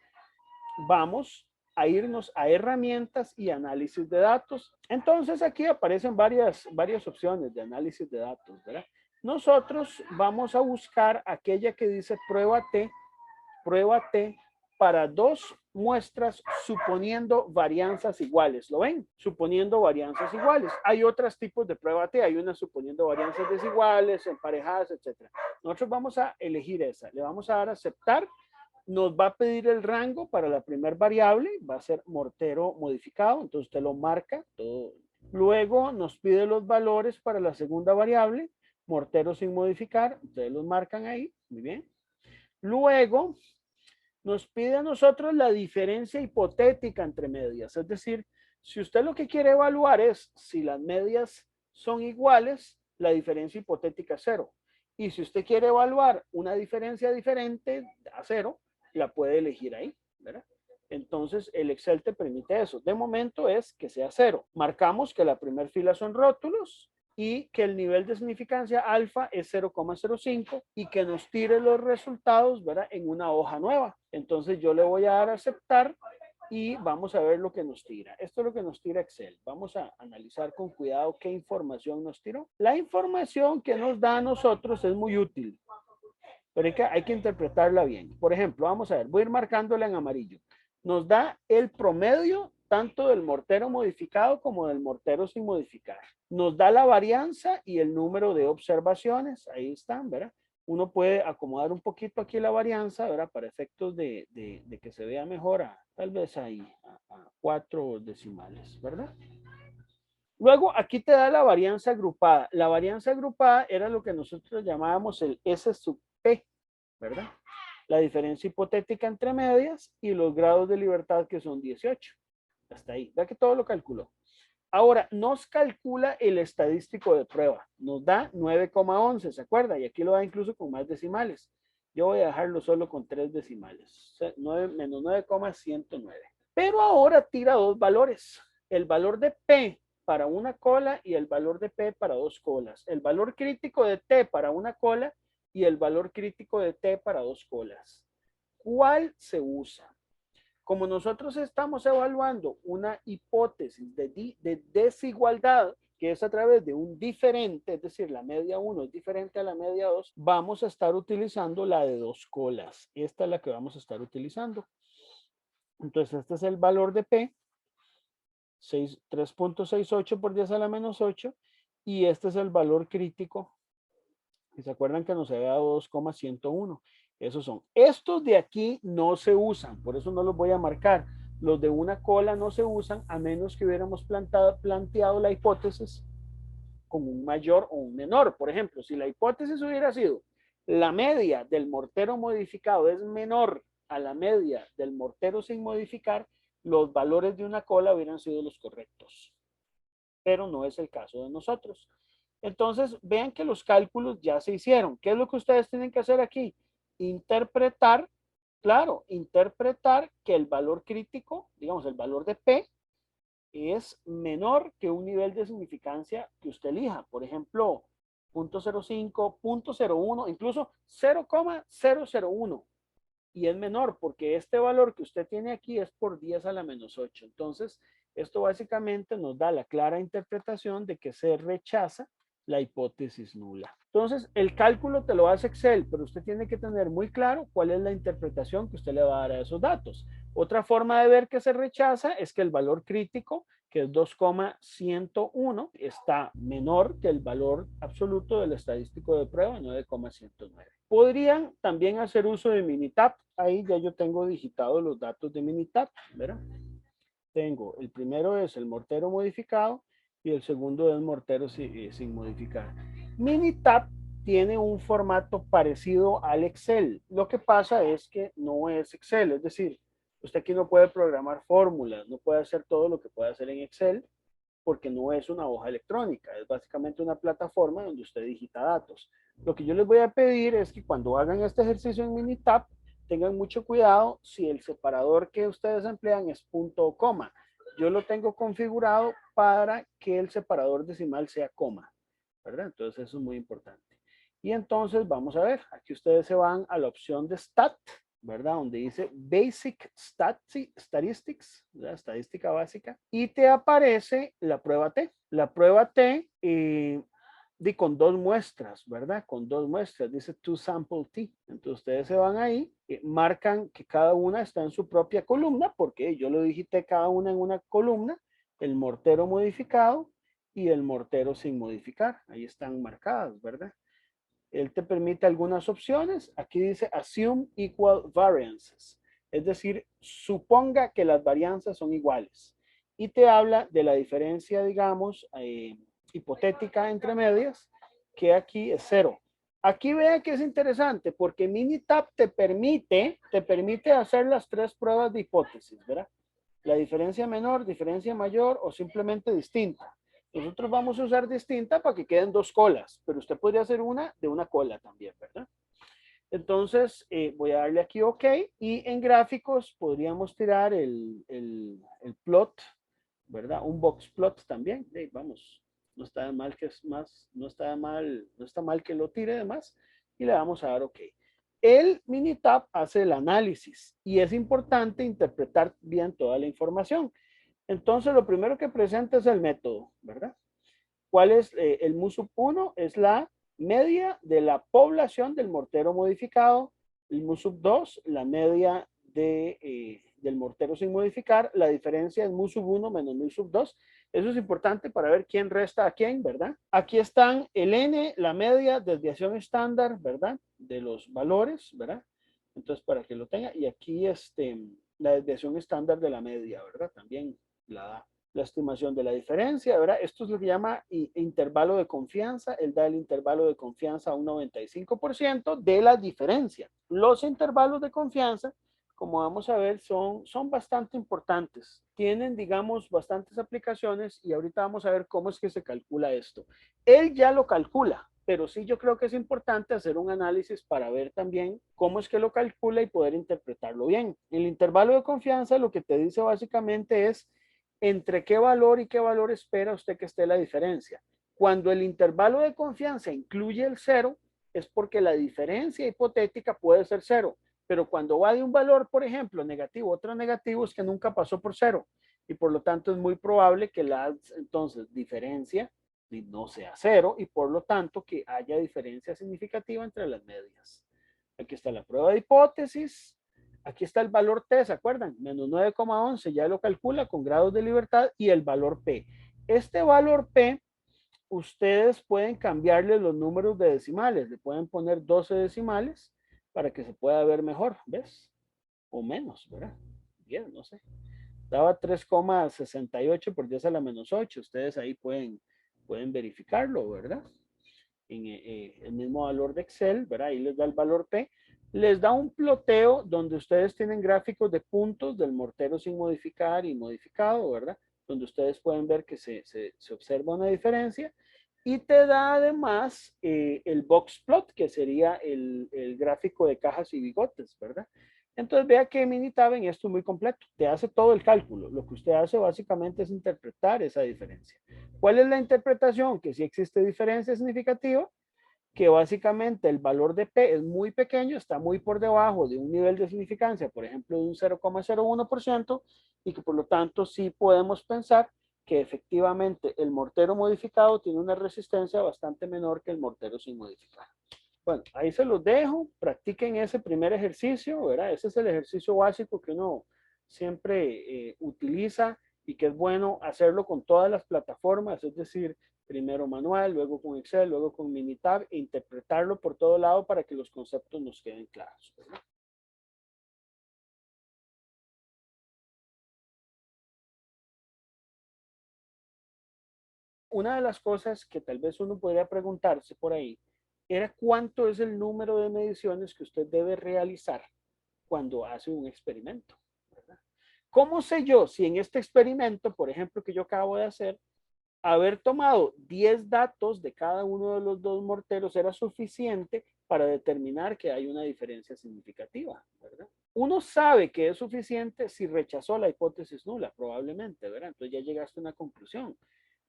vamos a irnos a herramientas y análisis de datos. Entonces, aquí aparecen varias opciones de análisis de datos, ¿verdad? Nosotros vamos a buscar aquella que dice prueba T para dos muestras suponiendo varianzas iguales. ¿Lo ven? Suponiendo varianzas iguales. Hay otros tipos de prueba T. Hay unas suponiendo varianzas desiguales, emparejadas, etc. Nosotros vamos a elegir esa. Le vamos a dar a aceptar. Nos va a pedir el rango para la primera variable. Va a ser mortero modificado. Entonces usted lo marca todo. Luego nos pide los valores para la segunda variable. Mortero sin modificar. Ustedes los marcan ahí. Muy bien. Luego nos pide a nosotros la diferencia hipotética entre medias. Es decir, si usted lo que quiere evaluar es si las medias son iguales, la diferencia hipotética es 0. Y si usted quiere evaluar una diferencia diferente a 0, la puede elegir ahí, ¿verdad? Entonces, el Excel te permite eso. De momento es que sea 0. Marcamos que la primera fila son rótulos y que el nivel de significancia alfa es 0,05 y que nos tire los resultados, ¿verdad? En una hoja nueva. Entonces yo le voy a dar a aceptar y vamos a ver lo que nos tira. Esto es lo que nos tira Excel. Vamos a analizar con cuidado qué información nos tiró. La información que nos da a nosotros es muy útil, pero hay que interpretarla bien. Por ejemplo, vamos a ver, voy a ir marcándola en amarillo. Nos da el promedio tanto del mortero modificado como del mortero sin modificar. Nos da la varianza y el número de observaciones, ahí están, ¿verdad? uno puede acomodar un poquito aquí la varianza, ¿verdad? Para efectos de que se vea mejor, tal vez ahí, a 4 decimales, ¿verdad? Luego, aquí te da la varianza agrupada. La varianza agrupada era lo que nosotros llamábamos el S sub P, ¿verdad? La diferencia hipotética entre medias y los grados de libertad que son 18. Hasta ahí. Vea que todo lo calculó. Ahora, nos calcula el estadístico de prueba. Nos da 9,11, ¿se acuerda? Y aquí lo da incluso con más decimales. Yo voy a dejarlo solo con 3 decimales. 9 menos 9,109. Pero ahora tira dos valores. El valor de P para una cola y el valor de P para dos colas. El valor crítico de T para una cola y el valor crítico de T para dos colas. ¿Cuál se usa? Como nosotros estamos evaluando una hipótesis de desigualdad, que es a través de un diferente, es decir, la media 1 es diferente a la media 2, vamos a estar utilizando la de dos colas. Esta es la que vamos a estar utilizando. Entonces, este es el valor de P, 3.68 por 10 a la menos 8, y este es el valor crítico. Y se acuerdan que nos había dado 2,101. Esos son. Estos de aquí no se usan, por eso no los voy a marcar. Los de una cola no se usan a menos que hubiéramos planteado la hipótesis con un mayor o un menor. Por ejemplo, si la hipótesis hubiera sido la media del mortero modificado es menor a la media del mortero sin modificar, los valores de una cola hubieran sido los correctos. Pero no es el caso de nosotros. Entonces, vean que los cálculos ya se hicieron. ¿Qué es lo que ustedes tienen que hacer aquí? Interpretar, claro, interpretar que el valor crítico, digamos, el valor de P, es menor que un nivel de significancia que usted elija. Por ejemplo, 0.05, 0.01, incluso 0,001. Y es menor porque este valor que usted tiene aquí es por 10 a la menos 8. Entonces, esto básicamente nos da la clara interpretación de que se rechaza la hipótesis nula. Entonces, el cálculo te lo hace Excel, pero usted tiene que tener muy claro cuál es la interpretación que usted le va a dar a esos datos. Otra forma de ver que se rechaza es que el valor crítico, que es 2,101, está menor que el valor absoluto del estadístico de prueba, 9,109. Podrían también hacer uso de Minitab. Ahí ya yo tengo digitados los datos de Minitab, ¿verdad? Tengo, el primero es el mortero modificado y el segundo es mortero sin modificar. Minitab tiene un formato parecido al Excel. Lo que pasa es que no es Excel, es decir, usted aquí no puede programar fórmulas, no puede hacer todo lo que puede hacer en Excel porque no es una hoja electrónica, es básicamente una plataforma donde usted digita datos. Lo que yo les voy a pedir es que cuando hagan este ejercicio en Minitab, tengan mucho cuidado si el separador que ustedes emplean es punto o coma. Yo lo tengo configurado para que el separador decimal sea coma, ¿verdad? Entonces eso es muy importante. Y entonces vamos a ver, aquí ustedes se van a la opción de Stat, ¿verdad? Donde dice Basic Statistics, ¿verdad? Estadística básica, y te aparece la prueba T. La prueba T con dos muestras, ¿verdad? Con dos muestras, dice to sample T. Entonces ustedes se van ahí, marcan que cada una está en su propia columna, porque yo lo digité cada una en una columna, el mortero modificado y el mortero sin modificar. Ahí están marcadas, ¿verdad? Él te permite algunas opciones. Aquí dice assume equal variances. Es decir, suponga que las varianzas son iguales. Y te habla de la diferencia, digamos, hipotética entre medias, que aquí es 0. Aquí vea que es interesante porque Minitab te permite hacer las tres pruebas de hipótesis, ¿verdad? La diferencia menor, diferencia mayor o simplemente distinta. Nosotros vamos a usar distinta para que queden dos colas, pero usted podría hacer una de una cola también, ¿verdad? Entonces, voy a darle aquí OK y en gráficos podríamos tirar el plot, ¿verdad? Un box plot también. Vamos, no está mal que es más, no está mal que lo tire de más y le vamos a dar OK. El Minitab hace el análisis y es importante interpretar bien toda la información. Entonces, lo primero que presenta es el método, ¿verdad? ¿Cuál es el MUSUP 1? Es la media de la población del mortero modificado. El MUSUP 2, la media del mortero sin modificar. La diferencia es MUSUP 1 menos MUSUP 2. Eso es importante para ver quién resta a quién, ¿verdad? Aquí están el n, la media, desviación estándar, ¿verdad? De los valores, ¿verdad? Entonces, para que lo tenga. Y aquí la desviación estándar de la media, ¿verdad? También la da. La estimación de la diferencia, ¿verdad? Esto es lo que llama intervalo de confianza. Él da el intervalo de confianza a un 95% de la diferencia. Los intervalos de confianza, como vamos a ver, son bastante importantes. Tienen, digamos, bastantes aplicaciones y ahorita vamos a ver cómo es que se calcula esto. Él ya lo calcula, pero sí yo creo que es importante hacer un análisis para ver también cómo es que lo calcula y poder interpretarlo bien. El intervalo de confianza lo que te dice básicamente es entre qué valor y qué valor espera usted que esté la diferencia. Cuando el intervalo de confianza incluye el cero, es porque la diferencia hipotética puede ser cero. Pero cuando va de un valor, por ejemplo, negativo, otro negativo, es que nunca pasó por cero. Y por lo tanto es muy probable que la entonces diferencia no sea cero y por lo tanto que haya diferencia significativa entre las medias. Aquí está la prueba de hipótesis. Aquí está el valor T, ¿se acuerdan? Menos 9,11, ya lo calcula con grados de libertad y el valor P. Este valor P, ustedes pueden cambiarle los números de decimales. Le pueden poner 12 decimales para que se pueda ver mejor, ¿ves? O menos, ¿verdad? 10, no sé. Daba 3,68 por 10 a la menos 8. Ustedes ahí pueden verificarlo, ¿verdad? En el mismo valor de Excel, ¿verdad? Ahí les da el valor P. Les da un ploteo donde ustedes tienen gráficos de puntos del mortero sin modificar y modificado, ¿verdad? Donde ustedes pueden ver que se observa una diferencia. Y te da además el box plot, que sería el gráfico de cajas y bigotes, ¿verdad? Entonces vea que Minitab en esto es muy completo. Te hace todo el cálculo. Lo que usted hace básicamente es interpretar esa diferencia. ¿Cuál es la interpretación? Que si existe diferencia significativa, que básicamente el valor de P es muy pequeño, está muy por debajo de un nivel de significancia, por ejemplo, de un 0,01%, y que por lo tanto sí podemos pensar que efectivamente el mortero modificado tiene una resistencia bastante menor que el mortero sin modificar. Bueno, ahí se los dejo, practiquen ese primer ejercicio, ¿verdad? Ese es el ejercicio básico que uno siempre utiliza y que es bueno hacerlo con todas las plataformas, es decir, primero manual, luego con Excel, luego con Minitab, e interpretarlo por todo lado para que los conceptos nos queden claros, ¿verdad? Una de las cosas que tal vez uno podría preguntarse por ahí era cuánto es el número de mediciones que usted debe realizar cuando hace un experimento, ¿verdad? ¿Cómo sé yo si en este experimento, por ejemplo, que yo acabo de hacer, haber tomado 10 datos de cada uno de los dos morteros era suficiente para determinar que hay una diferencia significativa, ¿verdad? Uno sabe que es suficiente si rechazó la hipótesis nula, probablemente, ¿verdad? Entonces ya llegaste a una conclusión.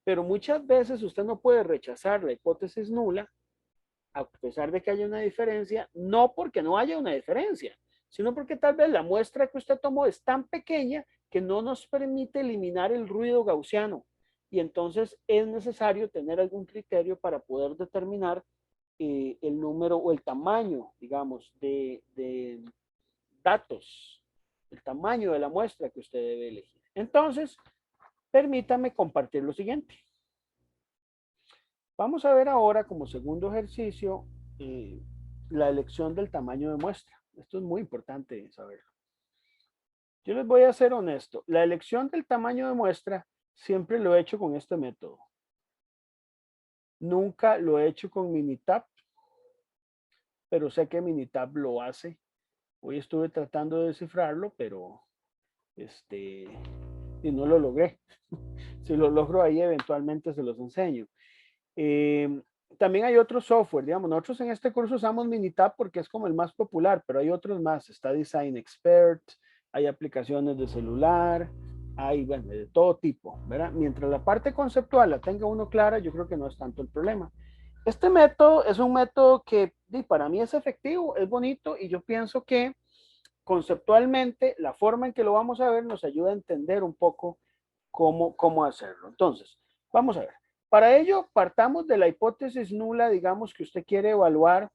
Pero muchas veces usted no puede rechazar la hipótesis nula a pesar de que haya una diferencia, no porque no haya una diferencia, sino porque tal vez la muestra que usted tomó es tan pequeña que no nos permite eliminar el ruido gaussiano. Y entonces es necesario tener algún criterio para poder determinar el número o el tamaño, digamos, de datos, el tamaño de la muestra que usted debe elegir. Entonces, permítame compartir lo siguiente. Vamos a ver ahora como segundo ejercicio la elección del tamaño de muestra. Esto es muy importante saberlo. Yo les voy a ser honesto. La elección del tamaño de muestra siempre lo he hecho con este método. Nunca lo he hecho con Minitab, pero sé que Minitab lo hace. Hoy estuve tratando de descifrarlo, pero y no lo logré. Si lo logro ahí, eventualmente se los enseño. También hay otro software, digamos, nosotros en este curso usamos Minitab porque es como el más popular, pero hay otros más, está Design Expert, hay aplicaciones de celular, hay, bueno, de todo tipo, ¿verdad? Mientras la parte conceptual la tenga uno clara, yo creo que no es tanto el problema. Este método es un método que para mí es efectivo, es bonito y yo pienso que conceptualmente la forma en que lo vamos a ver nos ayuda a entender un poco cómo hacerlo. Entonces, vamos a ver. Para ello, partamos de la hipótesis nula, digamos que usted quiere evaluar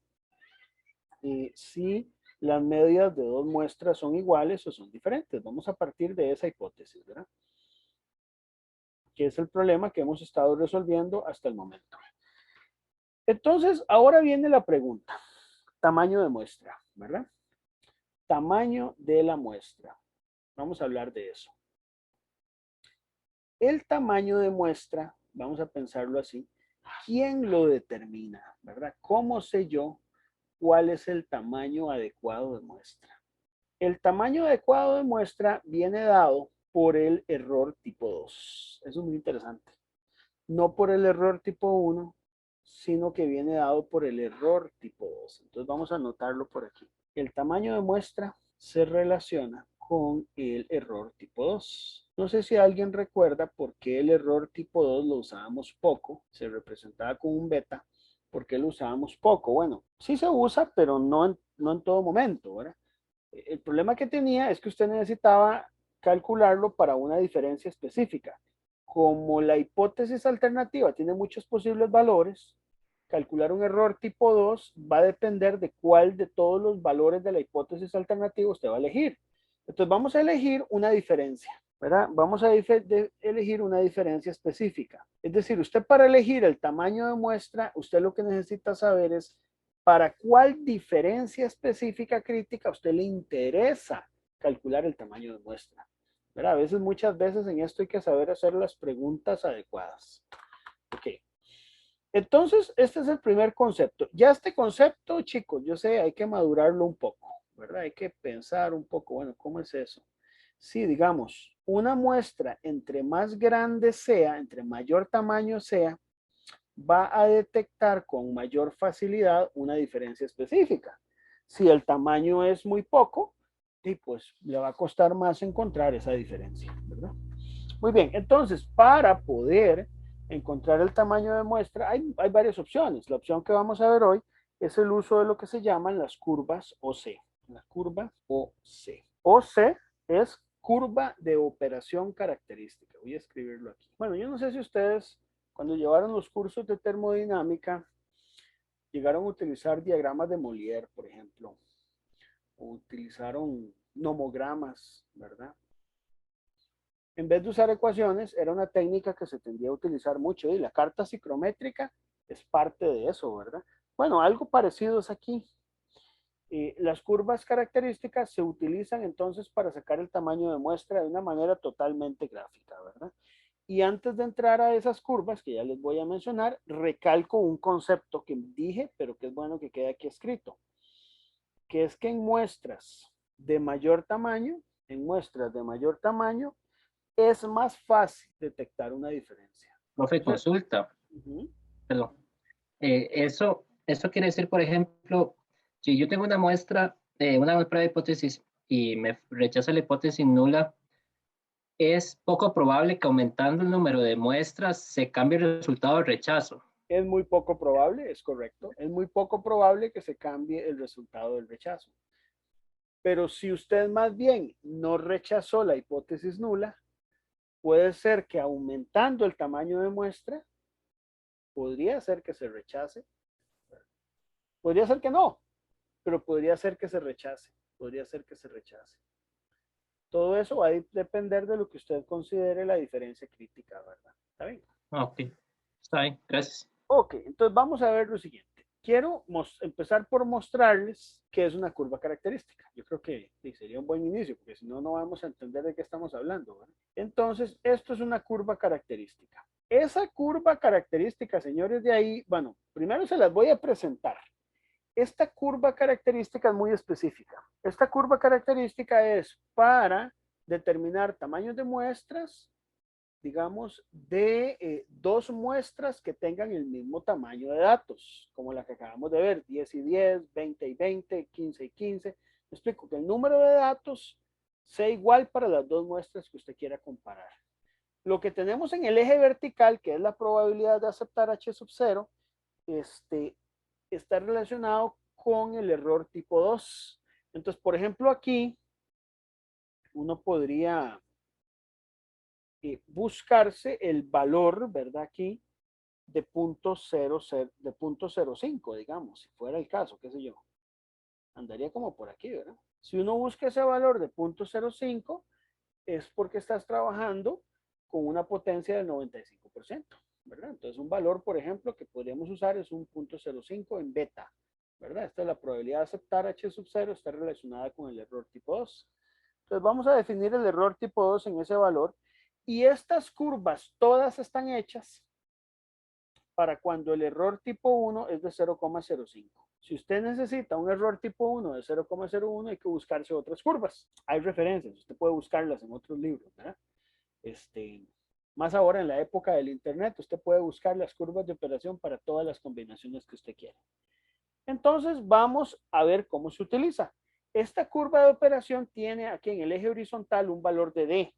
si las medidas de dos muestras son iguales o son diferentes. Vamos a partir de esa hipótesis, ¿verdad? que es el problema que hemos estado resolviendo hasta el momento. Entonces, ahora viene la pregunta. Tamaño de muestra, ¿verdad? Tamaño de la muestra. Vamos a hablar de eso. El tamaño de muestra, vamos a pensarlo así, ¿quién lo determina, verdad? ¿Cómo sé yo cuál es el tamaño adecuado de muestra? El tamaño adecuado de muestra viene dado por el error tipo 2. Eso es muy interesante. No por el error tipo 1, sino que viene dado por el error tipo 2. Entonces vamos a anotarlo por aquí. El tamaño de muestra se relaciona con el error tipo 2. No sé si alguien recuerda por qué el error tipo 2 lo usábamos poco, se representaba con un beta. ¿Por qué lo usábamos poco? Bueno, sí se usa, pero no en todo momento, ¿verdad? El problema que tenía es que usted necesitaba calcularlo para una diferencia específica. Como la hipótesis alternativa tiene muchos posibles valores, calcular un error tipo 2 va a depender de cuál de todos los valores de la hipótesis alternativa usted va a elegir. Entonces vamos a elegir una diferencia, ¿verdad? Vamos a elegir una diferencia específica. Es decir, usted para elegir el tamaño de muestra, usted lo que necesita saber es para cuál diferencia específica crítica a usted le interesa calcular el tamaño de muestra. ¿Verdad? A veces, muchas veces en esto hay que saber hacer las preguntas adecuadas. Ok. Entonces, este es el primer concepto. Ya este concepto, chicos, yo sé, hay que madurarlo un poco, ¿verdad? Hay que pensar un poco, bueno, ¿cómo es eso? Sí, digamos, una muestra entre más grande sea, entre mayor tamaño sea, va a detectar con mayor facilidad una diferencia específica. Si el tamaño es muy poco, y pues le va a costar más encontrar esa diferencia, ¿verdad? Muy bien, entonces para poder encontrar el tamaño de muestra hay varias opciones. La opción que vamos a ver hoy es el uso de lo que se llaman las curvas OC. La curva OC. OC es curva de operación característica. Voy a escribirlo aquí. Bueno, yo no sé si ustedes cuando llevaron los cursos de termodinámica llegaron a utilizar diagramas de Molière, por ejemplo, o utilizaron nomogramas, ¿verdad? En vez de usar ecuaciones, era una técnica que se tendía a utilizar mucho y la carta psicrométrica es parte de eso, ¿verdad? Bueno, algo parecido es aquí. Las curvas características se utilizan entonces para sacar el tamaño de muestra de una manera totalmente gráfica, ¿verdad? Y antes de entrar a esas curvas, que ya les voy a mencionar, recalco un concepto que dije, pero que es bueno que quede aquí escrito, que es que en muestras de mayor tamaño, es más fácil detectar una diferencia. Profe, consulta. Uh-huh. Perdón. Eso quiere decir, por ejemplo, si yo tengo una muestra, una prueba de hipótesis y me rechaza la hipótesis nula, es poco probable que aumentando el número de muestras se cambie el resultado del rechazo. Es muy poco probable, es correcto. Es muy poco probable que se cambie el resultado del rechazo. Pero si usted más bien no rechazó la hipótesis nula, puede ser que aumentando el tamaño de muestra, podría ser que se rechace. Podría ser que no, pero podría ser que se rechace. Podría ser que se rechace. Todo eso va a depender de lo que usted considere la diferencia crítica, ¿verdad? ¿Está bien? Ok, está bien, gracias. Ok, entonces vamos a ver lo siguiente. Quiero empezar por mostrarles qué es una curva característica. Yo creo que sería un buen inicio, porque si no, no vamos a entender de qué estamos hablando, ¿verdad? Entonces, esto es una curva característica. Esa curva característica, señores, de ahí, bueno, primero se las voy a presentar. Esta curva característica es muy específica. Esta curva característica es para determinar tamaños de muestras, digamos, de dos muestras que tengan el mismo tamaño de datos, como la que acabamos de ver, 10 y 10, 20 y 20, 15 y 15. Me explico que el número de datos sea igual para las dos muestras que usted quiera comparar. Lo que tenemos en el eje vertical, que es la probabilidad de aceptar H sub 0, está relacionado con el error tipo 2. Entonces, por ejemplo, aquí uno podría buscarse el valor, ¿verdad? Aquí de punto 0.05, digamos, si fuera el caso, qué sé yo. Andaría como por aquí, ¿verdad? Si uno busca ese valor de 0.05, es porque estás trabajando con una potencia del 95%, ¿verdad? Entonces un valor, por ejemplo, que podríamos usar es un 0.05 en beta, ¿verdad? Esta es la probabilidad de aceptar H sub 0, está relacionada con el error tipo 2. Entonces vamos a definir el error tipo 2 en ese valor y estas curvas todas están hechas para cuando el error tipo 1 es de 0,05. Si usted necesita un error tipo 1 de 0,01, hay que buscarse otras curvas. Hay referencias, usted puede buscarlas en otros libros, ¿verdad? Más ahora en la época del internet, usted puede buscar las curvas de operación para todas las combinaciones que usted quiera. Entonces vamos a ver cómo se utiliza. Esta curva de operación tiene aquí en el eje horizontal un valor de D.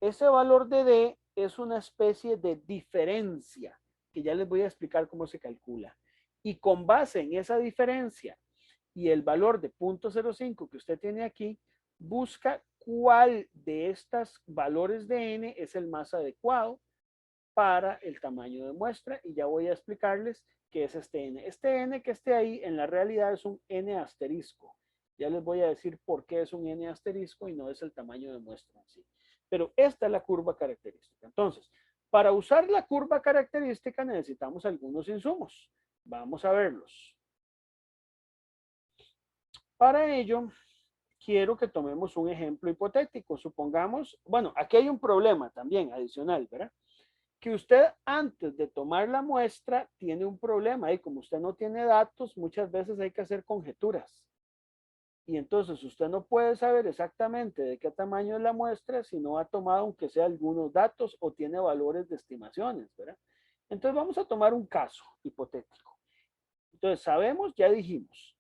Ese valor de D es una especie de diferencia, que ya les voy a explicar cómo se calcula. Y con base en esa diferencia y el valor de 0.05 que usted tiene aquí, busca cuál de estos valores de n es el más adecuado para el tamaño de muestra y ya voy a explicarles qué es este n. Este n que esté ahí en la realidad es un n asterisco. Ya les voy a decir por qué es un n asterisco y no es el tamaño de muestra en sí. Pero esta es la curva característica. Entonces, para usar la curva característica necesitamos algunos insumos. Vamos a verlos. Para ello, quiero que tomemos un ejemplo hipotético. Supongamos, bueno, aquí hay un problema también adicional, ¿verdad? Que usted antes de tomar la muestra tiene un problema y como usted no tiene datos, muchas veces hay que hacer conjeturas. Y entonces usted no puede saber exactamente de qué tamaño es la muestra si no ha tomado aunque sea algunos datos o tiene valores de estimaciones, ¿verdad? Entonces vamos a tomar un caso hipotético. Entonces sabemos, ya dijimos,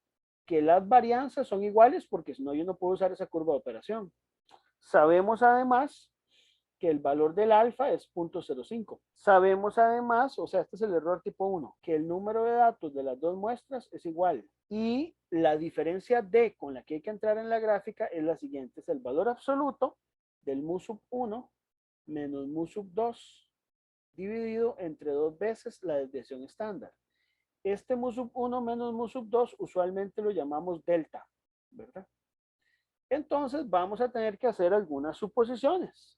que las varianzas son iguales porque si no yo no puedo usar esa curva de operación. Sabemos además que el valor del alfa es 0.05. Sabemos además, o sea, este es el error tipo 1, que el número de datos de las dos muestras es igual. Y la diferencia D con la que hay que entrar en la gráfica es la siguiente, es el valor absoluto del mu sub 1 menos mu sub 2 dividido entre 2 veces la desviación estándar. Este mu sub 1 menos mu sub 2 usualmente lo llamamos delta, ¿verdad? Entonces vamos a tener que hacer algunas suposiciones.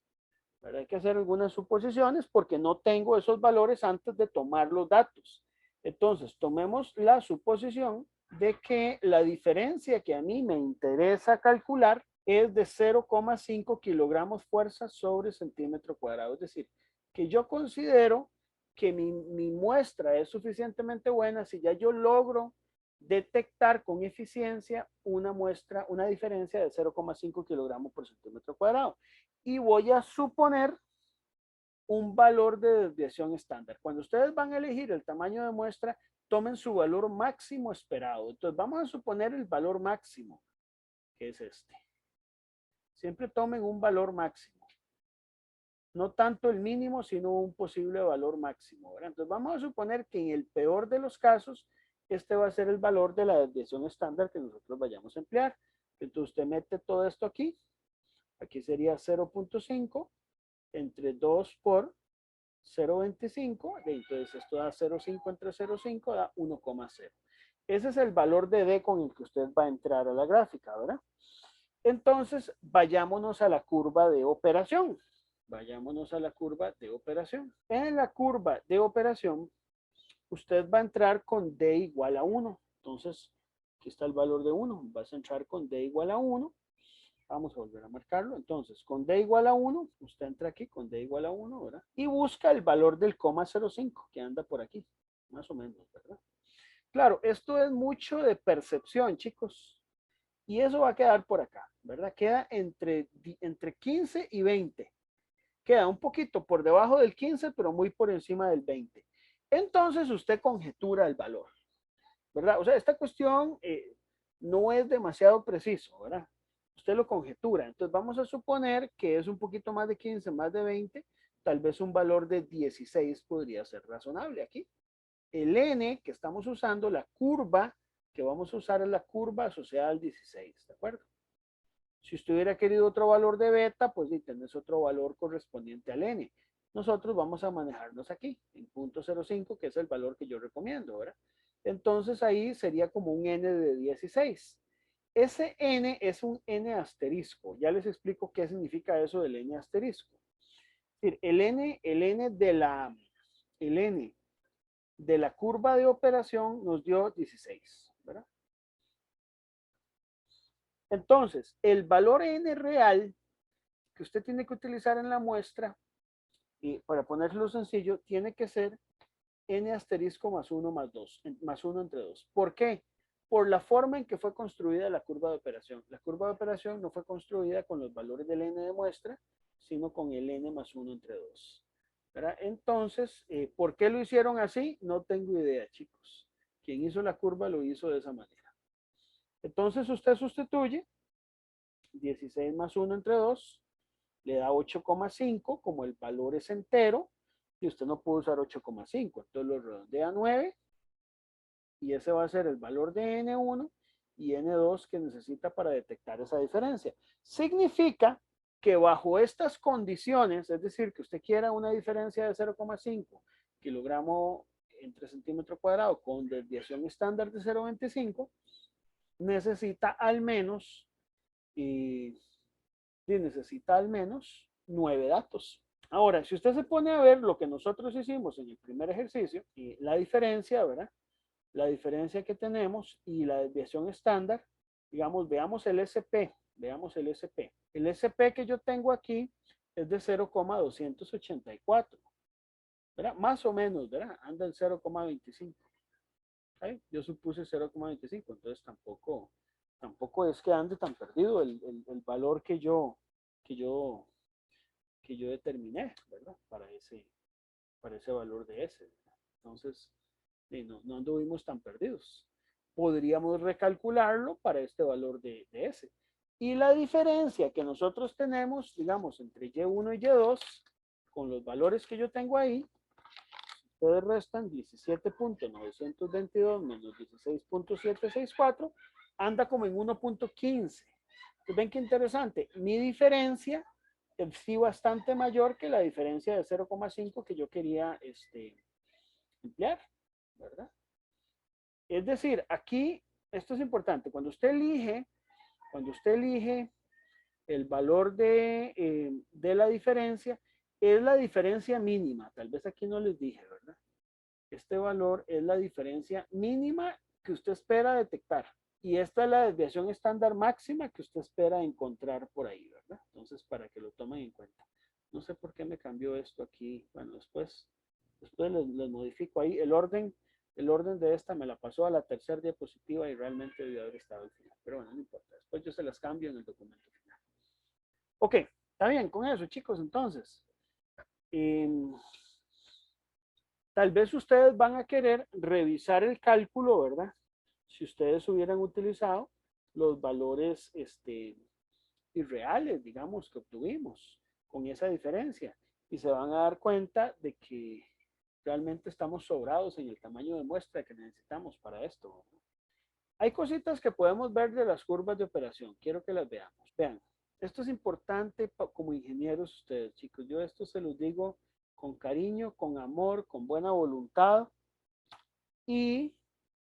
¿Verdad? Hay que hacer algunas suposiciones porque no tengo esos valores antes de tomar los datos. Entonces, tomemos la suposición de que la diferencia que a mí me interesa calcular es de 0,5 kilogramos fuerza sobre centímetro cuadrado. Es decir, que yo considero que mi muestra es suficientemente buena si ya yo logro detectar con eficiencia una muestra, una diferencia de 0,5 kilogramos por centímetro cuadrado. Y voy a suponer un valor de desviación estándar. Cuando ustedes van a elegir el tamaño de muestra, tomen su valor máximo esperado. Entonces vamos a suponer el valor máximo, que es este. Siempre tomen un valor máximo. No tanto el mínimo, sino un posible valor máximo, ¿verdad? Entonces vamos a suponer que en el peor de los casos, este va a ser el valor de la desviación estándar que nosotros vayamos a emplear. Entonces usted mete todo esto aquí. Aquí sería 0.5 entre 2 por 0.25. Entonces esto da 0.5 entre 0.5 da 1,0. Ese es el valor de D con el que usted va a entrar a la gráfica, ¿verdad? Entonces vayámonos a la curva de operación. Vayámonos a la curva de operación. En la curva de operación, usted va a entrar con D igual a 1. Entonces, aquí está el valor de 1. Vas a entrar con D igual a 1. Vamos a volver a marcarlo. Entonces, con D igual a 1, usted entra aquí con D igual a 1, ¿verdad? Y busca el valor del 0,05 que anda por aquí, más o menos, ¿verdad? Claro, esto es mucho de percepción, chicos. Y eso va a quedar por acá, ¿verdad? Queda entre 15 y 20. Queda un poquito por debajo del 15, pero muy por encima del 20. Entonces usted conjetura el valor, ¿verdad? O sea, esta cuestión no es demasiado preciso, ¿verdad? Usted lo conjetura. Entonces vamos a suponer que es un poquito más de 15, más de 20, tal vez un valor de 16 podría ser razonable aquí. El n que estamos usando, la curva que vamos a usar es la curva asociada al 16, ¿de acuerdo? Si usted hubiera querido otro valor de beta, pues tenés otro valor correspondiente al n. Nosotros vamos a manejarnos aquí, en 0.05, que es el valor que yo recomiendo, ¿verdad? Entonces ahí sería como un n de 16. Ese n es un n asterisco. Ya les explico qué significa eso del n asterisco. decir, el N de la curva de operación nos dio 16, ¿verdad? Entonces, el valor N real que usted tiene que utilizar en la muestra, y para ponerlo sencillo, tiene que ser N asterisco más 1 más 2, más 1 entre 2. ¿Por qué? Por la forma en que fue construida la curva de operación. La curva de operación no fue construida con los valores del N de muestra, sino con el N más 1 entre 2. ¿Verdad? Entonces, ¿por qué lo hicieron así? No tengo idea, chicos. Quien hizo la curva lo hizo de esa manera. Entonces, usted sustituye 16 más 1 entre 2, le da 8,5, como el valor es entero, y usted no puede usar 8,5, entonces lo redondea a 9, y ese va a ser el valor de N1 y N2 que necesita para detectar esa diferencia. Significa que bajo estas condiciones, es decir, que usted quiera una diferencia de 0,5 kilogramo entre centímetro cuadrado con desviación estándar de 0,25, necesita al menos, necesita al menos 9 datos. Ahora, si usted se pone a ver lo que nosotros hicimos en el primer ejercicio, y la diferencia, ¿verdad? La diferencia que tenemos y la desviación estándar, digamos, veamos el SP, veamos el SP. El SP que yo tengo aquí es de 0,284, ¿verdad? Más o menos, ¿verdad? Anda en 0,25. ¿Okay? Yo supuse 0,25, entonces tampoco es que ande tan perdido el valor que yo determiné, ¿verdad? Para ese valor de S. ¿Verdad? Entonces, no anduvimos tan perdidos. Podríamos recalcularlo para este valor de S. Y la diferencia que nosotros tenemos, digamos, entre Y1 y Y2, con los valores que yo tengo ahí, ustedes restan 17.922 menos 16.764, anda como en 1.15. ¿Ven qué interesante? Mi diferencia es sí bastante mayor que la diferencia de 0,5 que yo quería emplear, ¿verdad? Es decir, aquí, esto es importante, cuando usted elige el valor de la diferencia, es la diferencia mínima. Tal vez aquí no les dije, ¿verdad? Este valor es la diferencia mínima que usted espera detectar. Y esta es la desviación estándar máxima que usted espera encontrar por ahí, ¿verdad? Entonces, para que lo tomen en cuenta. No sé por qué me cambió esto aquí. Bueno, después les modifico ahí. El orden de esta me la pasó a la tercera diapositiva y realmente debió haber estado al final. Pero bueno, no importa. Después yo se las cambio en el documento final. Ok, está bien con eso, chicos. Entonces, tal vez ustedes van a querer revisar el cálculo, ¿verdad? Si ustedes hubieran utilizado los valores irreales, digamos, que obtuvimos con esa diferencia. Y se van a dar cuenta de que realmente estamos sobrados en el tamaño de muestra que necesitamos para esto. Hay cositas que podemos ver de las curvas de operación. Quiero que las veamos. Vean, esto es importante como ingenieros ustedes, chicos. Yo esto se los digo con cariño, con amor, con buena voluntad y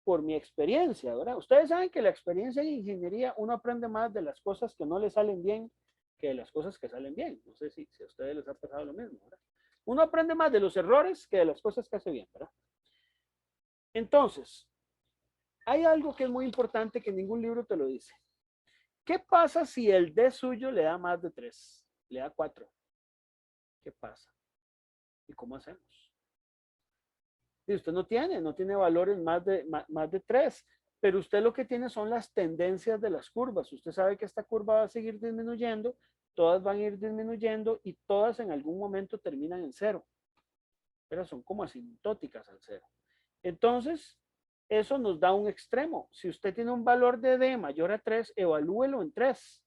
por mi experiencia, ¿verdad? Ustedes saben que la experiencia en ingeniería uno aprende más de las cosas que no le salen bien que de las cosas que salen bien. No sé si a ustedes les ha pasado lo mismo, ¿verdad? Uno aprende más de los errores que de las cosas que hace bien, ¿verdad? Entonces, hay algo que es muy importante que ningún libro te lo dice. ¿Qué pasa si el D suyo le da más de 3? Le da 4. ¿Qué pasa? ¿Y cómo hacemos? Y usted no tiene valores más de 3, pero usted lo que tiene son las tendencias de las curvas. Usted sabe que esta curva va a seguir disminuyendo, todas van a ir disminuyendo y todas en algún momento terminan en 0. Pero son como asintóticas al 0. Entonces, eso nos da un extremo. Si usted tiene un valor de D mayor a 3, evalúelo en 3.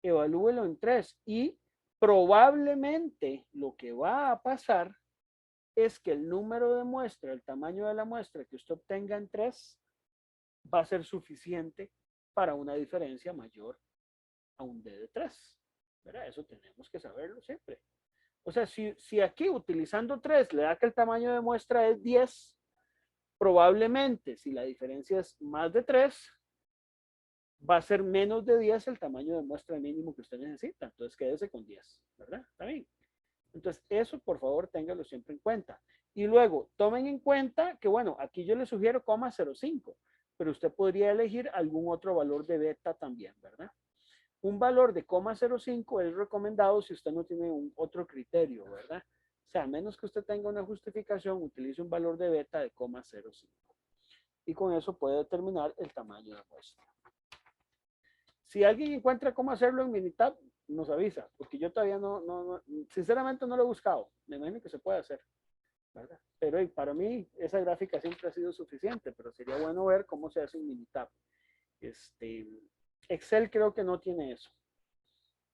Evalúelo en 3 y probablemente lo que va a pasar es que el número de muestra, el tamaño de la muestra que usted obtenga en 3 va a ser suficiente para una diferencia mayor a un D de 3. ¿Verdad? Eso tenemos que saberlo siempre. O sea, si aquí utilizando 3 le da que el tamaño de muestra es 10, probablemente si la diferencia es más de 3, va a ser menos de 10 el tamaño de muestra mínimo que usted necesita. Entonces quédese con 10, ¿verdad? Está bien. Entonces, eso por favor téngalo siempre en cuenta. Y luego, tomen en cuenta que, bueno, aquí yo les sugiero 0,05, pero usted podría elegir algún otro valor de beta también, ¿verdad? Un valor de 0,05 es recomendado si usted no tiene otro criterio, ¿verdad? O sea, a menos que usted tenga una justificación, utilice un valor de beta de 0,05. Y con eso puede determinar el tamaño de muestra. Si alguien encuentra cómo hacerlo en Minitab, nos avisa, porque yo todavía sinceramente no lo he buscado. Me imagino que se puede hacer, ¿verdad? Pero para mí esa gráfica siempre ha sido suficiente, pero sería bueno ver cómo se hace un Minitab. Excel creo que no tiene eso.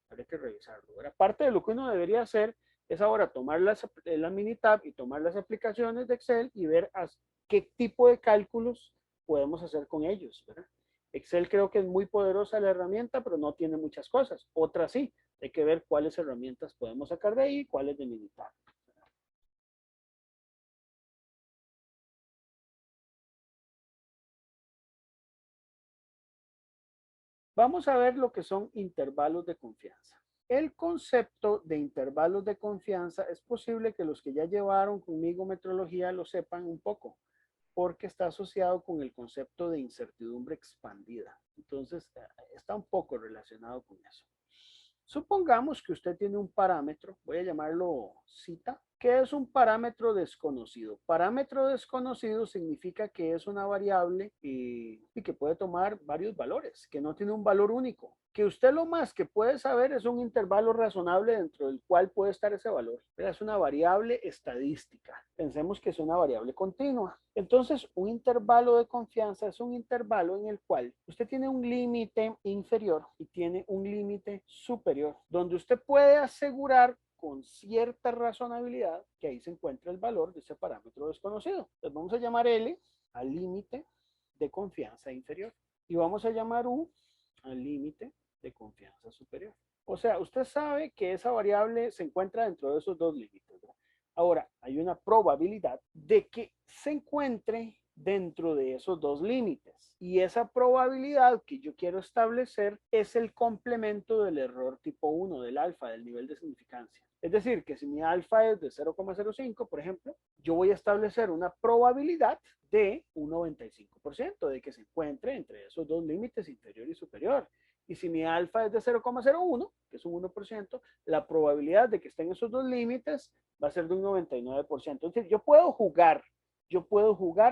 Habría que revisarlo. ¿Verdad? Parte de lo que uno debería hacer es ahora tomar la Minitab y tomar las aplicaciones de Excel y ver qué tipo de cálculos podemos hacer con ellos, ¿verdad? Excel creo que es muy poderosa la herramienta, pero no tiene muchas cosas. Otras sí. Hay que ver cuáles herramientas podemos sacar de ahí y cuáles de Minitab. Vamos a ver lo que son intervalos de confianza. El concepto de intervalos de confianza es posible que los que ya llevaron conmigo metrología lo sepan un poco, porque está asociado con el concepto de incertidumbre expandida. Entonces, está un poco relacionado con eso. Supongamos que usted tiene un parámetro, voy a llamarlo cita, que es un parámetro desconocido. Parámetro desconocido significa que es una variable y que puede tomar varios valores, que no tiene un valor único. Que usted lo más que puede saber es un intervalo razonable dentro del cual puede estar ese valor. Es una variable estadística. Pensemos que es una variable continua. Entonces, un intervalo de confianza es un intervalo en el cual usted tiene un límite inferior y tiene un límite superior, donde usted puede asegurar con cierta razonabilidad que ahí se encuentra el valor de ese parámetro desconocido. Entonces vamos a llamar L al límite de confianza inferior y vamos a llamar U al límite de confianza superior. O sea, usted sabe que esa variable se encuentra dentro de esos dos límites, ¿verdad? Ahora, hay una probabilidad de que se encuentre dentro de esos dos límites. Y esa probabilidad que yo quiero establecer es el complemento del error tipo 1, del alfa, del nivel de significancia. Es decir, que si mi alfa es de 0,05, por ejemplo, yo voy a establecer una probabilidad de un 95% de que se encuentre entre esos dos límites inferior y superior. Y si mi alfa es de 0,01, que es un 1%, la probabilidad de que estén esos dos límites va a ser de un 99%. Entonces, yo puedo jugar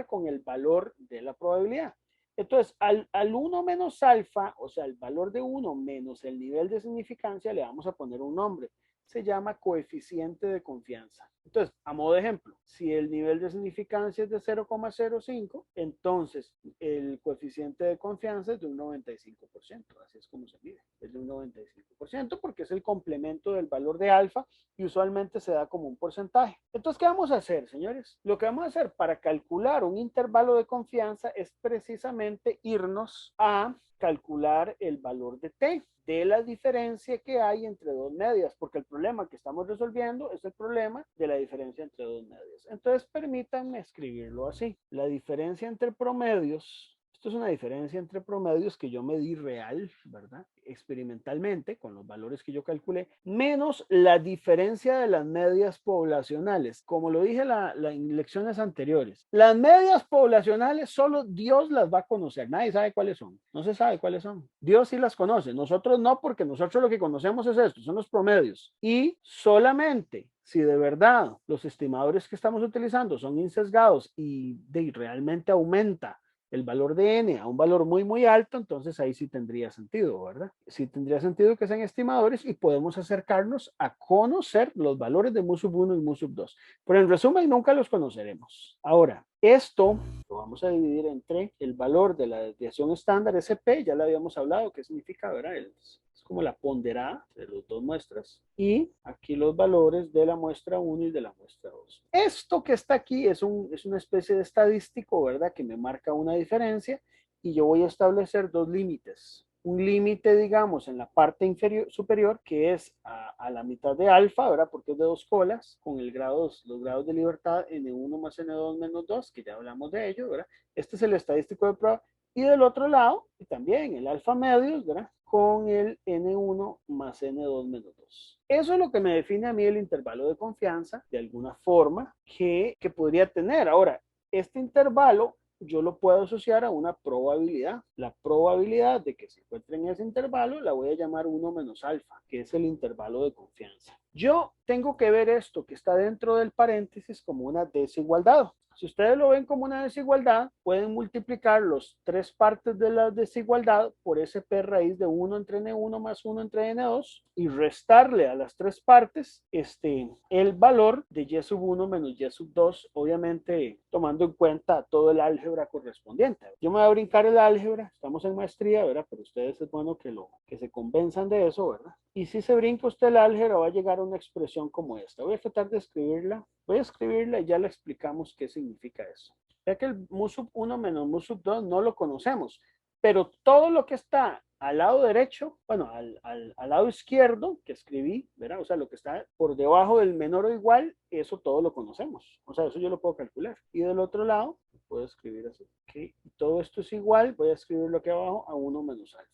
con el valor de la probabilidad. Entonces, al 1 menos alfa, o sea, el valor de 1 menos el nivel de significancia, le vamos a poner un nombre. Se llama coeficiente de confianza. Entonces, a modo de ejemplo, si el nivel de significancia es de 0,05, entonces el coeficiente de confianza es de un 95%. Así es como se mide. Es de un 95% porque es el complemento del valor de alfa y usualmente se da como un porcentaje. Entonces, ¿qué vamos a hacer, señores? Lo que vamos a hacer para calcular un intervalo de confianza es precisamente irnos a calcular el valor de t, de la diferencia que hay entre dos medias, porque el problema que estamos resolviendo es el problema de la diferencia entre dos medias. Entonces, permítanme escribirlo así. La diferencia entre promedios, esto es una diferencia entre promedios que yo medí real, ¿verdad? Experimentalmente, con los valores que yo calculé, menos la diferencia de las medias poblacionales. Como lo dije en lecciones anteriores, las medias poblacionales solo Dios las va a conocer. Nadie sabe cuáles son. No se sabe cuáles son. Dios sí las conoce. Nosotros no, porque nosotros lo que conocemos es esto, son los promedios. Y solamente si de verdad los estimadores que estamos utilizando son insesgados y realmente aumenta el valor de n a un valor muy, muy alto, entonces ahí sí tendría sentido, ¿verdad? Sí tendría sentido que sean estimadores y podemos acercarnos a conocer los valores de mu sub 1 y mu sub 2. Pero en resumen, nunca los conoceremos. Ahora, esto lo vamos a dividir entre el valor de la desviación estándar, SP, ya lo habíamos hablado, ¿qué significa, verdad? Es como la ponderada de las dos muestras. Y aquí los valores de la muestra 1 y de la muestra 2. Esto que está aquí es una especie de estadístico, ¿verdad? Que me marca una diferencia y yo voy a establecer dos límites. Un límite, digamos, en la parte superior, que es a la mitad de alfa, ¿verdad? Porque es de dos colas, con los grados de libertad N1 más N2 menos 2, que ya hablamos de ello, ¿verdad? Este es el estadístico de prueba. Y del otro lado, y también el alfa medios, ¿verdad? Con el N1 más N2 menos 2. Eso es lo que me define a mí el intervalo de confianza, de alguna forma, que podría tener. Ahora, este intervalo yo lo puedo asociar a una probabilidad. La probabilidad de que se encuentre en ese intervalo la voy a llamar 1 menos alfa, que es el intervalo de confianza. Yo tengo que ver esto que está dentro del paréntesis como una desigualdad. Si ustedes lo ven como una desigualdad, pueden multiplicar los tres partes de la desigualdad por ese p raíz de 1 entre n1 más 1 entre n2 y restarle a las tres partes el valor de y sub 1 menos y sub 2, obviamente tomando en cuenta todo el álgebra correspondiente. Yo me voy a brincar el álgebra, estamos en maestría, ¿verdad? Pero ustedes es bueno que se convenzan de eso, ¿verdad? Y si se brinca usted el álgebra, va a llegar a una expresión como esta. Voy a tratar de escribirla. Voy a escribirla y ya le explicamos qué significa eso. Ya que el mu sub 1 menos mu sub 2 no lo conocemos, pero todo lo que está al lado derecho, bueno, al lado izquierdo que escribí, ¿verdad? O sea, lo que está por debajo del menor o igual, eso todo lo conocemos. O sea, eso yo lo puedo calcular. Y del otro lado, puedo escribir así. ¿Okay? Y todo esto es igual, voy a escribirlo aquí abajo a 1 menos alfa.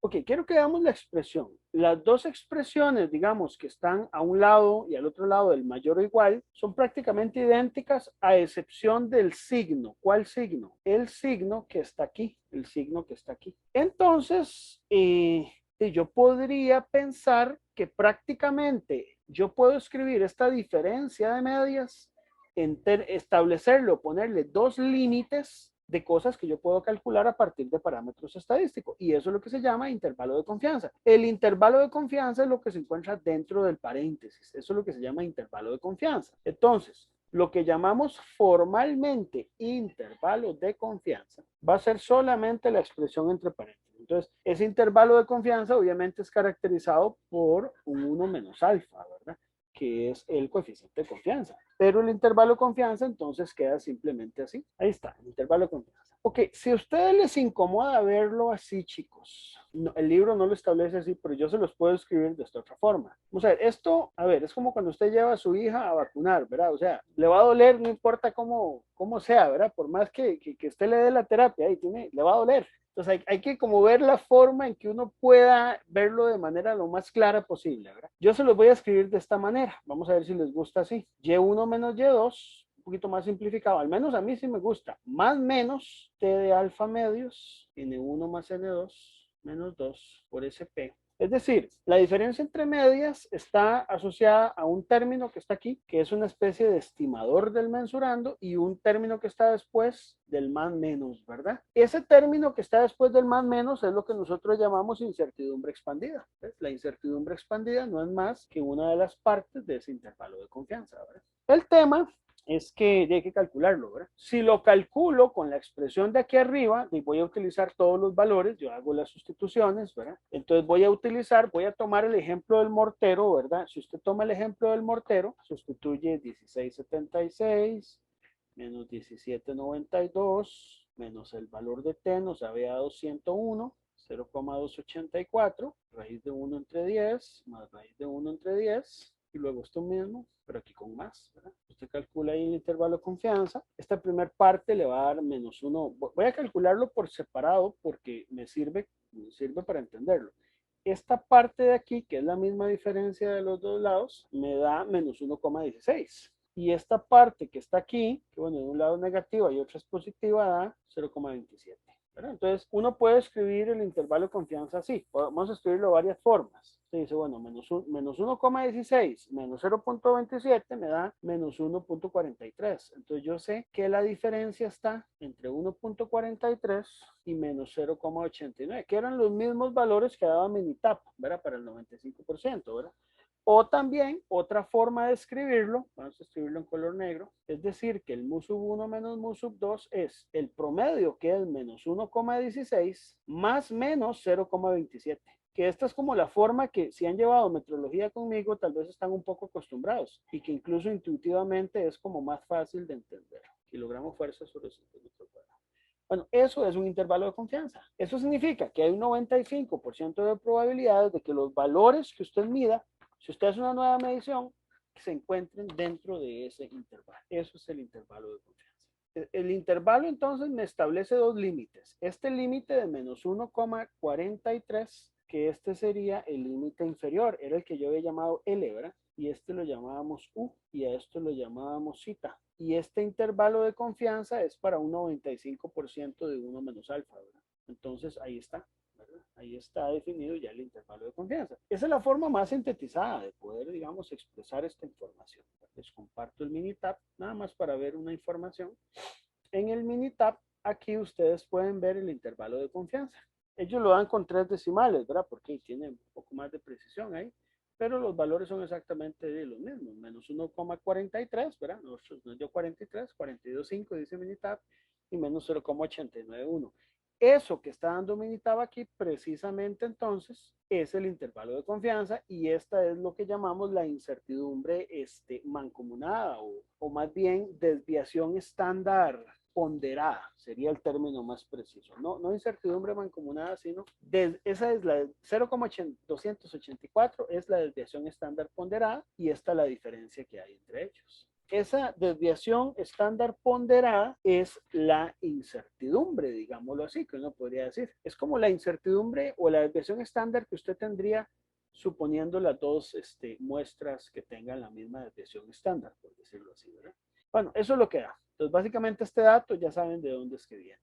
Ok, quiero que veamos la expresión. Las dos expresiones, digamos, que están a un lado y al otro lado del mayor o igual, son prácticamente idénticas a excepción del signo. ¿Cuál signo? El signo que está aquí, el signo que está aquí. Entonces, yo podría pensar que prácticamente yo puedo escribir esta diferencia de medias, establecerlo, ponerle dos límites de cosas que yo puedo calcular a partir de parámetros estadísticos. Y eso es lo que se llama intervalo de confianza. El intervalo de confianza es lo que se encuentra dentro del paréntesis. Eso es lo que se llama intervalo de confianza. Entonces, lo que llamamos formalmente intervalo de confianza va a ser solamente la expresión entre paréntesis. Entonces, ese intervalo de confianza obviamente es caracterizado por un 1 menos alfa, ¿verdad? Que es el coeficiente de confianza. Pero el intervalo de confianza entonces queda simplemente así. Ahí está, el intervalo de confianza. Ok, si a ustedes les incomoda verlo así, chicos, no, el libro no lo establece así, pero yo se los puedo escribir de esta otra forma. Vamos a ver, esto, a ver, es como cuando usted lleva a su hija a vacunar, ¿verdad? O sea, le va a doler, no importa cómo sea, ¿verdad? Por más que usted le dé la terapia, ahí tiene, le va a doler. Entonces hay que como ver la forma en que uno pueda verlo de manera lo más clara posible, ¿verdad? Yo se los voy a escribir de esta manera. Vamos a ver si les gusta así. Y1 menos Y2, un poquito más simplificado. Al menos a mí sí me gusta. Más menos T de alfa medios, N1 más N2 menos 2 por SP. Es decir, la diferencia entre medias está asociada a un término que está aquí, que es una especie de estimador del mensurando, y un término que está después del más menos, ¿verdad? Ese término que está después del más menos es lo que nosotros llamamos incertidumbre expandida. ¿Ves? La incertidumbre expandida no es más que una de las partes de ese intervalo de confianza, ¿verdad? El tema es que hay que calcularlo, ¿verdad? Si lo calculo con la expresión de aquí arriba, y voy a utilizar todos los valores, yo hago las sustituciones, ¿verdad? Entonces voy a tomar el ejemplo del mortero, ¿verdad? Si usted toma el ejemplo del mortero, sustituye 1676 menos 1792 menos el valor de t nos había dado 101, 0,284, raíz de 1 entre 10, más raíz de 1 entre 10, y luego esto mismo, pero aquí con más, ¿verdad? Usted calcula ahí el intervalo de confianza. Esta primera parte le va a dar menos 1. Voy a calcularlo por separado porque me sirve para entenderlo. Esta parte de aquí, que es la misma diferencia de los dos lados, me da menos 1,16. Y esta parte que está aquí, que bueno, de un lado es negativa y otra es positiva, da 0,27. Entonces, uno puede escribir el intervalo de confianza así. Vamos a escribirlo de varias formas. Se dice, bueno, menos 1,16 menos 0,27 me da menos 1,43. Entonces, yo sé que la diferencia está entre 1,43 y menos 0,89, que eran los mismos valores que daba Minitab, ¿verdad? Para el 95%, ¿verdad? O también, otra forma de escribirlo, vamos a escribirlo en color negro, es decir, que el mu sub 1 menos mu sub 2 es el promedio, que es menos 1,16, más menos 0,27. Que esta es como la forma que si han llevado metrología conmigo, tal vez están un poco acostumbrados y que incluso intuitivamente es como más fácil de entender. Kilogramo fuerza sobre centímetro cuadrado. Bueno, eso es un intervalo de confianza. Eso significa que hay un 95% de probabilidades de que los valores que usted mida, si usted hace una nueva medición, se encuentren dentro de ese intervalo. Eso es el intervalo de confianza. El intervalo entonces me establece dos límites. Este límite de menos 1,43, que este sería el límite inferior, era el que yo había llamado L, ¿verdad? Y este lo llamábamos U y a esto lo llamábamos zeta. Y este intervalo de confianza es para un 95% de 1 menos alfa, ¿verdad? Entonces ahí está. Ahí está definido ya el intervalo de confianza. Esa es la forma más sintetizada de poder, digamos, expresar esta información. Les comparto el Minitab, nada más para ver una información. En el Minitab, aquí ustedes pueden ver el intervalo de confianza. Ellos lo dan con 3 decimales, ¿verdad? Porque tiene un poco más de precisión ahí. Pero los valores son exactamente los mismos. Menos 1,43, ¿verdad? Nosotros nos dio 43, 42,5 dice Minitab, y menos 0,891. Eso que está dando Minitab aquí, precisamente entonces, es el intervalo de confianza y esta es lo que llamamos la incertidumbre mancomunada o más bien desviación estándar ponderada, sería el término más preciso. No incertidumbre mancomunada, sino esa es la 0,284 es la desviación estándar ponderada y esta es la diferencia que hay entre ellos. Esa desviación estándar ponderada es la incertidumbre, digámoslo así, que uno podría decir. Es como la incertidumbre o la desviación estándar que usted tendría suponiendo las dos muestras que tengan la misma desviación estándar, por decirlo así, ¿verdad? Bueno, eso es lo que da. Entonces, básicamente este dato ya saben de dónde es que viene.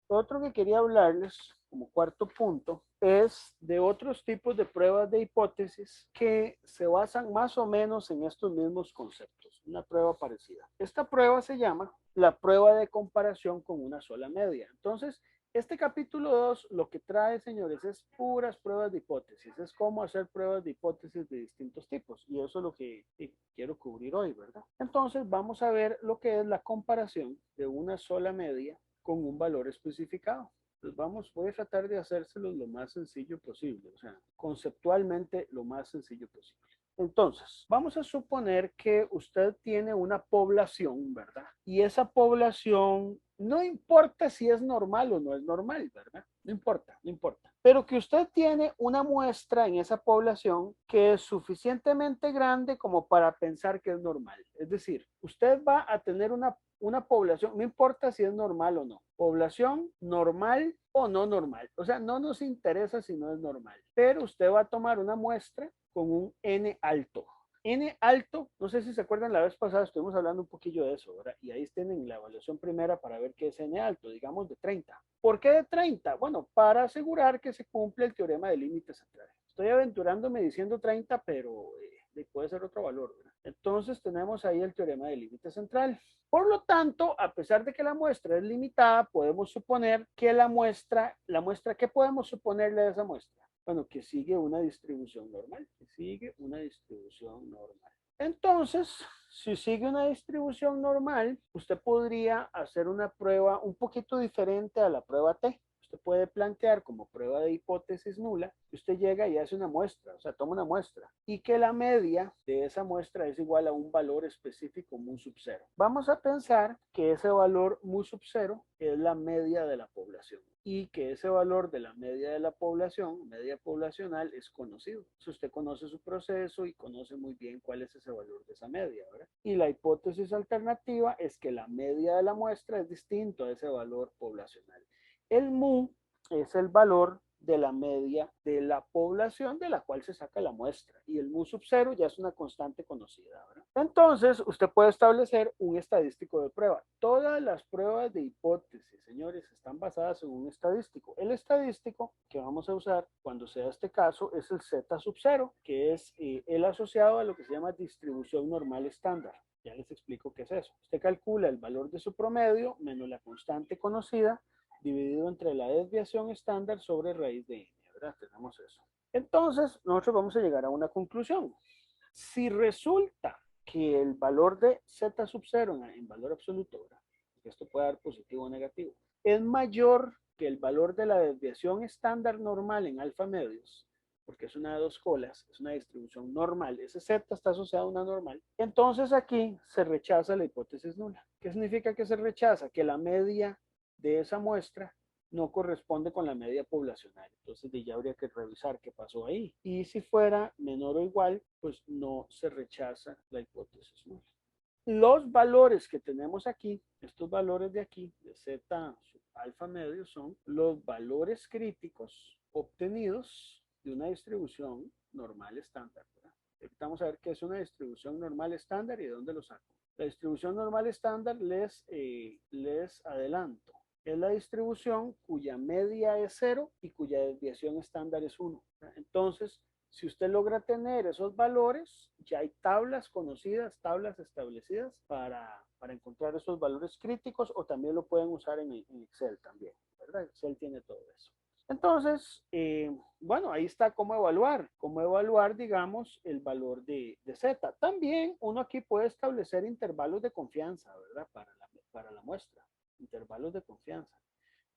Otro que quería hablarles como cuarto punto es de otros tipos de pruebas de hipótesis que se basan más o menos en estos mismos conceptos, una prueba parecida. Esta prueba se llama la prueba de comparación con una sola media. Entonces, este capítulo 2 lo que trae, señores, es puras pruebas de hipótesis, es cómo hacer pruebas de hipótesis de distintos tipos y eso es lo que quiero cubrir hoy, ¿verdad? Entonces, vamos a ver lo que es la comparación de una sola media con un valor especificado. Entonces voy a tratar de hacérselo lo más sencillo posible, o sea, conceptualmente lo más sencillo posible. Entonces, vamos a suponer que usted tiene una población, ¿verdad? Y esa población, no importa si es normal o no es normal, ¿verdad? No importa, no importa. Pero que usted tiene una muestra en esa población que es suficientemente grande como para pensar que es normal. Es decir, usted va a tener una población, no importa si es normal o no, población normal o no normal. O sea, no nos interesa si no es normal, pero usted va a tomar una muestra con un N alto. N alto, no sé si se acuerdan, la vez pasada estuvimos hablando un poquillo de eso, ¿verdad? Y ahí tienen la evaluación primera para ver qué es N alto, digamos de 30. ¿Por qué de 30? Bueno, para asegurar que se cumple el teorema de límites centrales. Estoy aventurándome diciendo 30, pero puede ser otro valor, ¿verdad? Entonces tenemos ahí el teorema de límite central. Por lo tanto, a pesar de que la muestra es limitada, podemos suponer que la muestra, ¿qué podemos suponerle a esa muestra? Bueno, que sigue una distribución normal, que sigue una distribución normal. Entonces, si sigue una distribución normal, usted podría hacer una prueba un poquito diferente a la prueba T. Usted puede plantear como prueba de hipótesis nula que usted llega y hace una muestra, o sea, toma una muestra, y que la media de esa muestra es igual a un valor específico mu sub 0. Vamos a pensar que ese valor mu sub 0 es la media de la población y que ese valor de la media de la población, media poblacional, es conocido. Si usted conoce su proceso y conoce muy bien cuál es ese valor de esa media, ¿verdad? Y la hipótesis alternativa es que la media de la muestra es distinto a ese valor poblacional. El mu es el valor de la media de la población de la cual se saca la muestra y el mu sub 0 ya es una constante conocida, ¿verdad? Entonces, usted puede establecer un estadístico de prueba. Todas las pruebas de hipótesis, señores, están basadas en un estadístico. El estadístico que vamos a usar cuando sea este caso es el z sub 0, que es el asociado a lo que se llama distribución normal estándar. Ya les explico qué es eso. Usted calcula el valor de su promedio menos la constante conocida dividido entre la desviación estándar sobre raíz de n, ¿verdad? Tenemos eso. Entonces, nosotros vamos a llegar a una conclusión. Si resulta que el valor de z sub 0 en valor absoluto, ¿verdad? Porque esto puede dar positivo o negativo, es mayor que el valor de la desviación estándar normal en alfa medios, porque es una de dos colas, es una distribución normal, ese z está asociado a una normal, entonces aquí se rechaza la hipótesis nula. ¿Qué significa que se rechaza? Que la media de esa muestra no corresponde con la media poblacional. Entonces ya habría que revisar qué pasó ahí. Y si fuera menor o igual, pues no se rechaza la hipótesis nula. Los valores que tenemos aquí, estos valores de aquí, de z sub alfa medio, son los valores críticos obtenidos de una distribución normal estándar, ¿verdad? Vamos a ver qué es una distribución normal estándar y de dónde lo saco. La distribución normal estándar les adelanto. Es la distribución cuya media es 0 y cuya desviación estándar es 1. Entonces, si usted logra tener esos valores, ya hay tablas conocidas, tablas establecidas para encontrar esos valores críticos, o también lo pueden usar en Excel también, ¿verdad? Excel tiene todo eso. Entonces, bueno, ahí está cómo evaluar, digamos, el valor de Z. También uno aquí puede establecer intervalos de confianza, ¿verdad? Para la muestra, intervalos de confianza.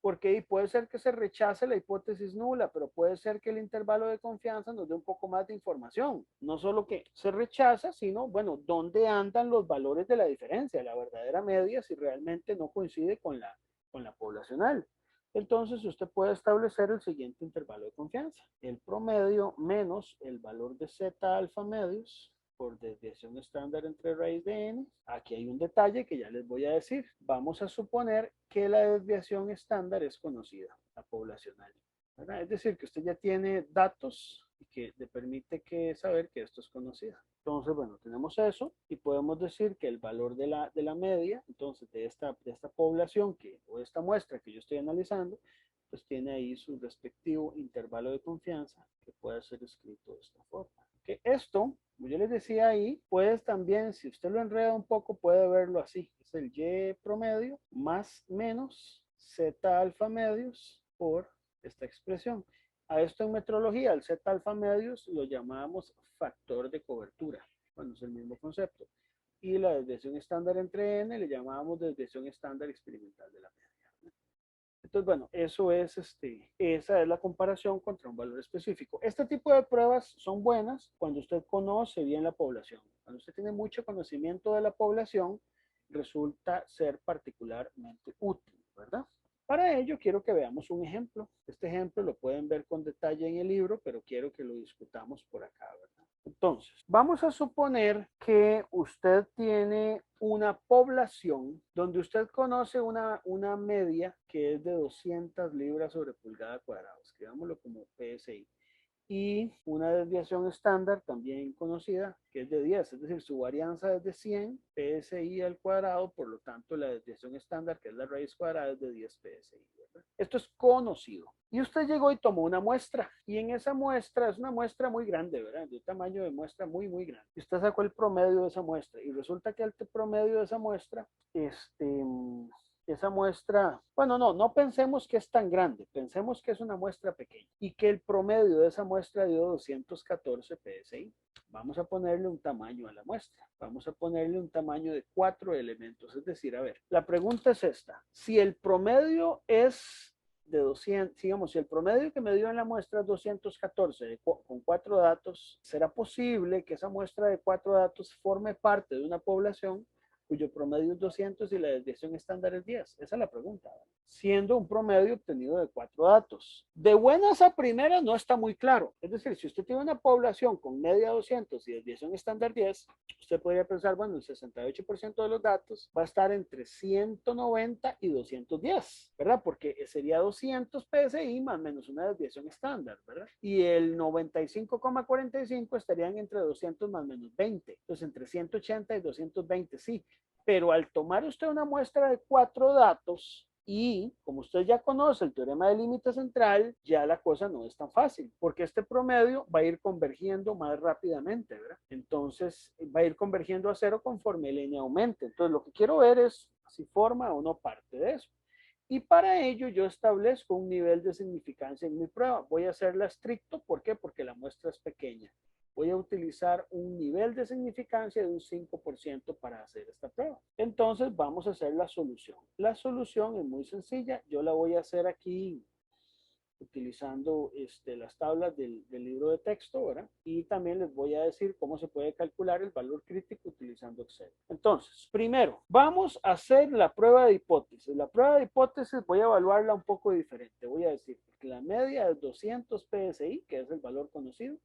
Porque puede ser que se rechace la hipótesis nula, pero puede ser que el intervalo de confianza nos dé un poco más de información. No solo que se rechaza, sino, bueno, dónde andan los valores de la diferencia, la verdadera media, si realmente no coincide con la poblacional. Entonces usted puede establecer el siguiente intervalo de confianza. El promedio menos el valor de Z alfa medios por desviación estándar entre raíz de n. Aquí hay un detalle que ya les voy a decir. Vamos a suponer que la desviación estándar es conocida, la poblacional, ¿verdad? Es decir, que usted ya tiene datos y que le permite saber que esto es conocido. Entonces, bueno, tenemos eso y podemos decir que el valor de la media, entonces, de esta población o esta muestra que yo estoy analizando, pues tiene ahí su respectivo intervalo de confianza que puede ser escrito de esta forma. Que esto, como yo les decía ahí, puedes también, si usted lo enreda un poco, puede verlo así. Es el Y promedio más menos Z alfa medios por esta expresión. A esto en metrología, el Z alfa medios lo llamábamos factor de cobertura. Bueno, es el mismo concepto. Y la desviación estándar entre n le llamábamos desviación estándar experimental de la media. Entonces, bueno, esa es la comparación contra un valor específico. Este tipo de pruebas son buenas cuando usted conoce bien la población. Cuando usted tiene mucho conocimiento de la población, resulta ser particularmente útil, ¿verdad? Para ello, quiero que veamos un ejemplo. Este ejemplo lo pueden ver con detalle en el libro, pero quiero que lo discutamos por acá, ¿verdad? Entonces, vamos a suponer que usted tiene una población donde usted conoce una media que es de 200 libras sobre pulgada cuadrada. Escribámoslo como PSI. Y una desviación estándar también conocida, que es de 10, es decir, su varianza es de 100 PSI al cuadrado, por lo tanto la desviación estándar, que es la raíz cuadrada, es de 10 PSI, ¿verdad? Esto es conocido. Y usted llegó y tomó una muestra, y en esa muestra, es una muestra muy grande, ¿verdad? De un tamaño de muestra muy, muy grande. Y usted sacó el promedio de esa muestra, y resulta que el promedio de esa muestra, esa muestra, bueno, no pensemos que es tan grande, pensemos que es una muestra pequeña y que el promedio de esa muestra dio 214 PSI. Vamos a ponerle un tamaño a la muestra, vamos a ponerle un tamaño de 4 elementos, es decir, a ver, la pregunta es esta, si el promedio es de 200, digamos, si el promedio que me dio en la muestra es 214 con 4 datos, ¿será posible que esa muestra de 4 datos forme parte de una población cuyo promedio es 200 y la desviación estándar es 10? Esa es la pregunta. Siendo un promedio obtenido de 4 datos. De buenas a primeras no está muy claro. Es decir, si usted tiene una población con media 200 y desviación estándar 10, usted podría pensar, bueno, el 68% de los datos va a estar entre 190 y 210, ¿verdad? Porque sería 200 PSI más menos una desviación estándar, ¿verdad? Y el 95,45 estarían entre 200 más menos 20. Entonces, entre 180 y 220, sí. Pero al tomar usted una muestra de 4 datos, y como usted ya conoce el teorema del límite central, ya la cosa no es tan fácil, porque este promedio va a ir convergiendo más rápidamente, ¿verdad? Entonces va a ir convergiendo a cero conforme el n aumente. Entonces lo que quiero ver es si forma o no parte de eso. Y para ello yo establezco un nivel de significancia en mi prueba. Voy a hacerla estricto, ¿por qué? Porque la muestra es pequeña. Voy a utilizar un nivel de significancia de un 5% para hacer esta prueba. Entonces vamos a hacer la solución. La solución es muy sencilla. Yo la voy a hacer aquí utilizando las tablas del libro de texto, ¿verdad? Y también les voy a decir cómo se puede calcular el valor crítico utilizando Excel. Entonces, primero, vamos a hacer la prueba de hipótesis. La prueba de hipótesis voy a evaluarla un poco diferente. Voy a decir que la media es 200 PSI, que es el valor conocido,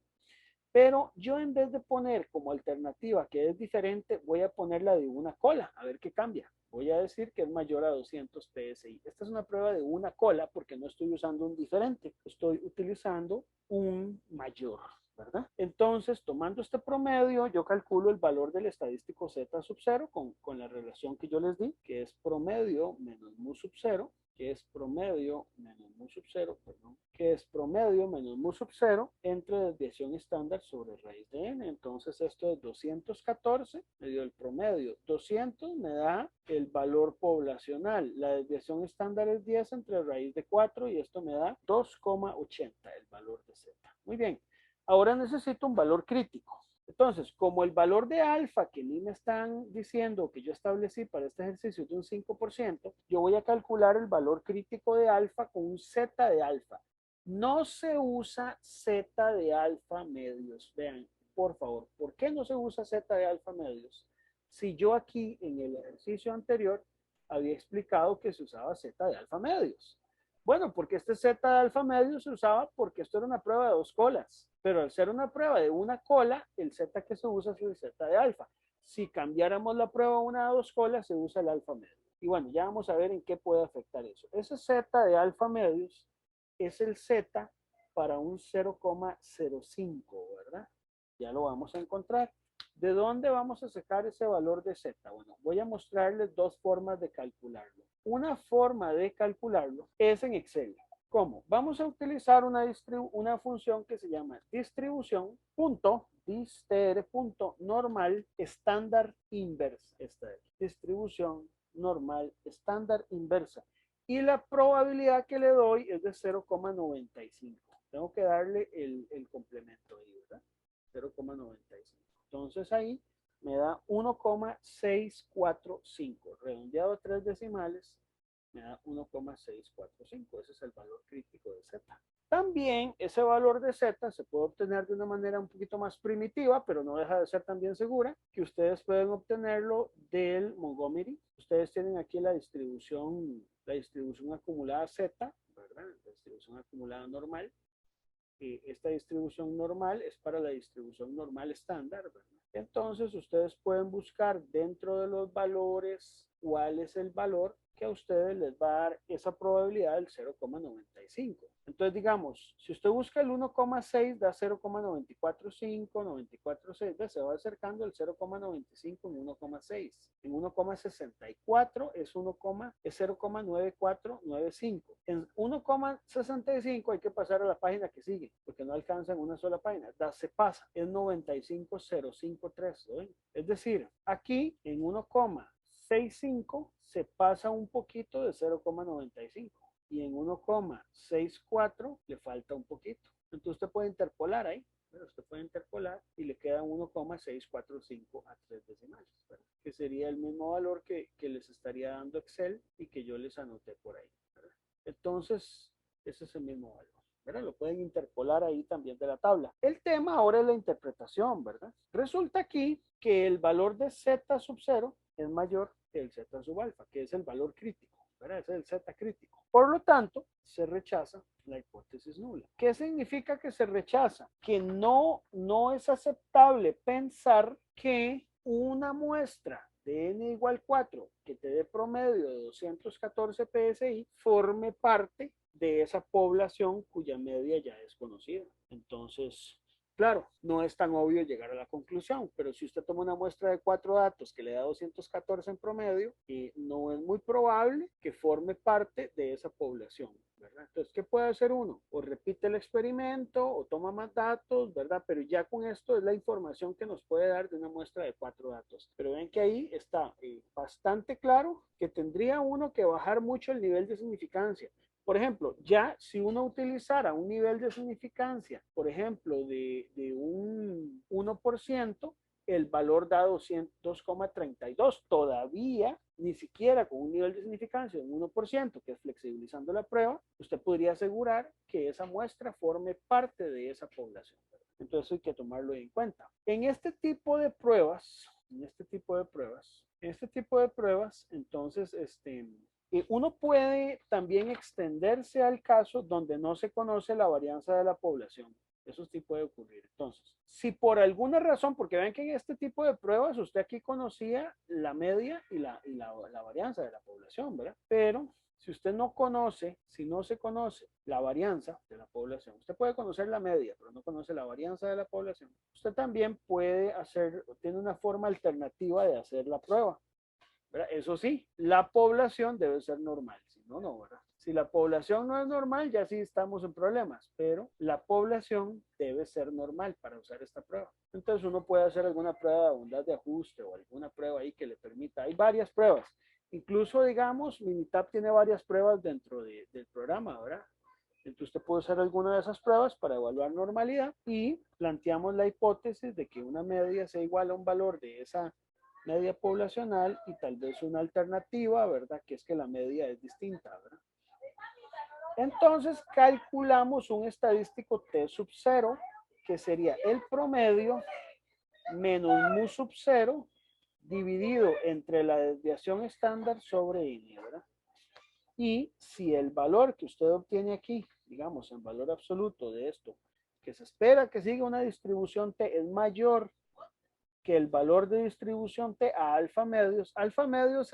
pero yo en vez de poner como alternativa que es diferente, voy a poner la de una cola, a ver qué cambia. Voy a decir que es mayor a 200 PSI. Esta es una prueba de una cola porque no estoy usando un diferente, estoy utilizando un mayor, ¿verdad? Entonces, tomando este promedio, yo calculo el valor del estadístico Z sub 0 con la relación que yo les di, que es promedio menos mu sub 0, que es promedio menos mu sub 0, perdón, que es promedio menos mu sub 0 entre desviación estándar sobre raíz de n. Entonces esto es 214, me dio el promedio. 200 me da el valor poblacional. La desviación estándar es 10 entre raíz de 4 y esto me da 2,80 el valor de z. Muy bien, ahora necesito un valor crítico. Entonces, como el valor de alfa que a mí me están diciendo que yo establecí para este ejercicio es de un 5%, yo voy a calcular el valor crítico de alfa con un z de alfa. No se usa z de alfa medios. Vean, por favor, ¿por qué no se usa z de alfa medios? Si yo aquí en el ejercicio anterior había explicado que se usaba z de alfa medios. Bueno, porque este z de alfa medios se usaba porque esto era una prueba de dos colas. Pero al ser una prueba de una cola, el z que se usa es el z de alfa. Si cambiáramos la prueba a una de dos colas, se usa el alfa medio. Y bueno, ya vamos a ver en qué puede afectar eso. Ese z de alfa medios es el z para un 0,05, ¿verdad? Ya lo vamos a encontrar. ¿De dónde vamos a sacar ese valor de z? Bueno, voy a mostrarles dos formas de calcularlo. Una forma de calcularlo es en Excel. ¿Cómo? Vamos a utilizar una función que se llama distribución.distr.normal estándar inversa. Esta es distribución normal estándar inversa. Y la probabilidad que le doy es de 0,95. Tengo que darle el complemento ahí, ¿verdad? 0,95. Entonces ahí me da 1,645. Redondeado a 3 decimales, me da 1,645. Ese es el valor crítico de Z. También ese valor de Z se puede obtener de una manera un poquito más primitiva, pero no deja de ser también segura, que ustedes pueden obtenerlo del Montgomery. Ustedes tienen aquí la distribución acumulada Z, ¿verdad? La distribución acumulada normal. Esta distribución normal es para la distribución normal estándar, ¿verdad? Entonces ustedes pueden buscar dentro de los valores cuál es el valor que a ustedes les va a dar esa probabilidad del 0,95. Entonces digamos, si usted busca el 1,6 da 0,945, 946, se va acercando el 0,95 en 1,6. En 1,64 es 0,9495. En 1,65 hay que pasar a la página que sigue, porque no alcanza en una sola página. Se pasa, es 95053. ¿sí? Es decir, aquí en 1,65 se pasa un poquito de 0,95 y en 1,64 le falta un poquito. Entonces usted puede interpolar ahí. Usted puede interpolar y le queda 1,645 a 3 decimales, ¿verdad? Que sería el mismo valor que les estaría dando Excel y que yo les anoté por ahí, ¿verdad? Entonces, ese es el mismo valor, ¿verdad? Lo pueden interpolar ahí también de la tabla. El tema ahora es la interpretación, ¿verdad? Resulta aquí que el valor de Z sub 0 es mayor que el Z sub alfa, que es el valor crítico, ¿verdad? Ese es el Z crítico. Por lo tanto, se rechaza la hipótesis nula. ¿Qué significa que se rechaza? Que no es aceptable pensar que una muestra de n igual 4 que te dé promedio de 214 PSI forme parte de esa población cuya media ya es conocida. Entonces, claro, no es tan obvio llegar a la conclusión, pero si usted toma una muestra de 4 datos que le da 214 en promedio, no es muy probable que forme parte de esa población, ¿verdad? Entonces, ¿qué puede hacer uno? O repite el experimento o toma más datos, ¿verdad? Pero ya con esto es la información que nos puede dar de una muestra de 4 datos. Pero ven que ahí está bastante claro que tendría uno que bajar mucho el nivel de significancia. Por ejemplo, ya si uno utilizara un nivel de significancia, por ejemplo, de un 1%, el valor da 202,32. Todavía, ni siquiera con un nivel de significancia de un 1%, que es flexibilizando la prueba, usted podría asegurar que esa muestra forme parte de esa población. Entonces hay que tomarlo en cuenta. En este tipo de pruebas, entonces, uno puede también extenderse al caso donde no se conoce la varianza de la población. Eso sí puede ocurrir. Entonces, si por alguna razón, porque ven que en este tipo de pruebas usted aquí conocía la media y la varianza de la población, ¿verdad? Pero si usted no conoce, si no se conoce la varianza de la población, usted puede conocer la media, pero no conoce la varianza de la población, usted también puede hacer, tiene una forma alternativa de hacer la prueba, ¿verdad? Eso sí, la población debe ser normal, si no, no, ¿verdad? Si la población no es normal, ya sí estamos en problemas, pero la población debe ser normal para usar esta prueba. Entonces uno puede hacer alguna prueba de bondad de ajuste o alguna prueba ahí que le permita. Hay varias pruebas. Incluso, digamos, Minitab tiene varias pruebas dentro del programa, ¿verdad? Entonces usted puede usar alguna de esas pruebas para evaluar normalidad y planteamos la hipótesis de que una media sea igual a un valor de esa media poblacional y tal vez una alternativa, ¿verdad? Que es que la media es distinta, ¿verdad? Entonces calculamos un estadístico T sub 0, que sería el promedio menos mu sub 0 dividido entre la desviación estándar sobre N, ¿verdad? Y si el valor que usted obtiene aquí, digamos, en valor absoluto de esto, que se espera que siga una distribución T, es mayor que el valor de distribución T a alfa medios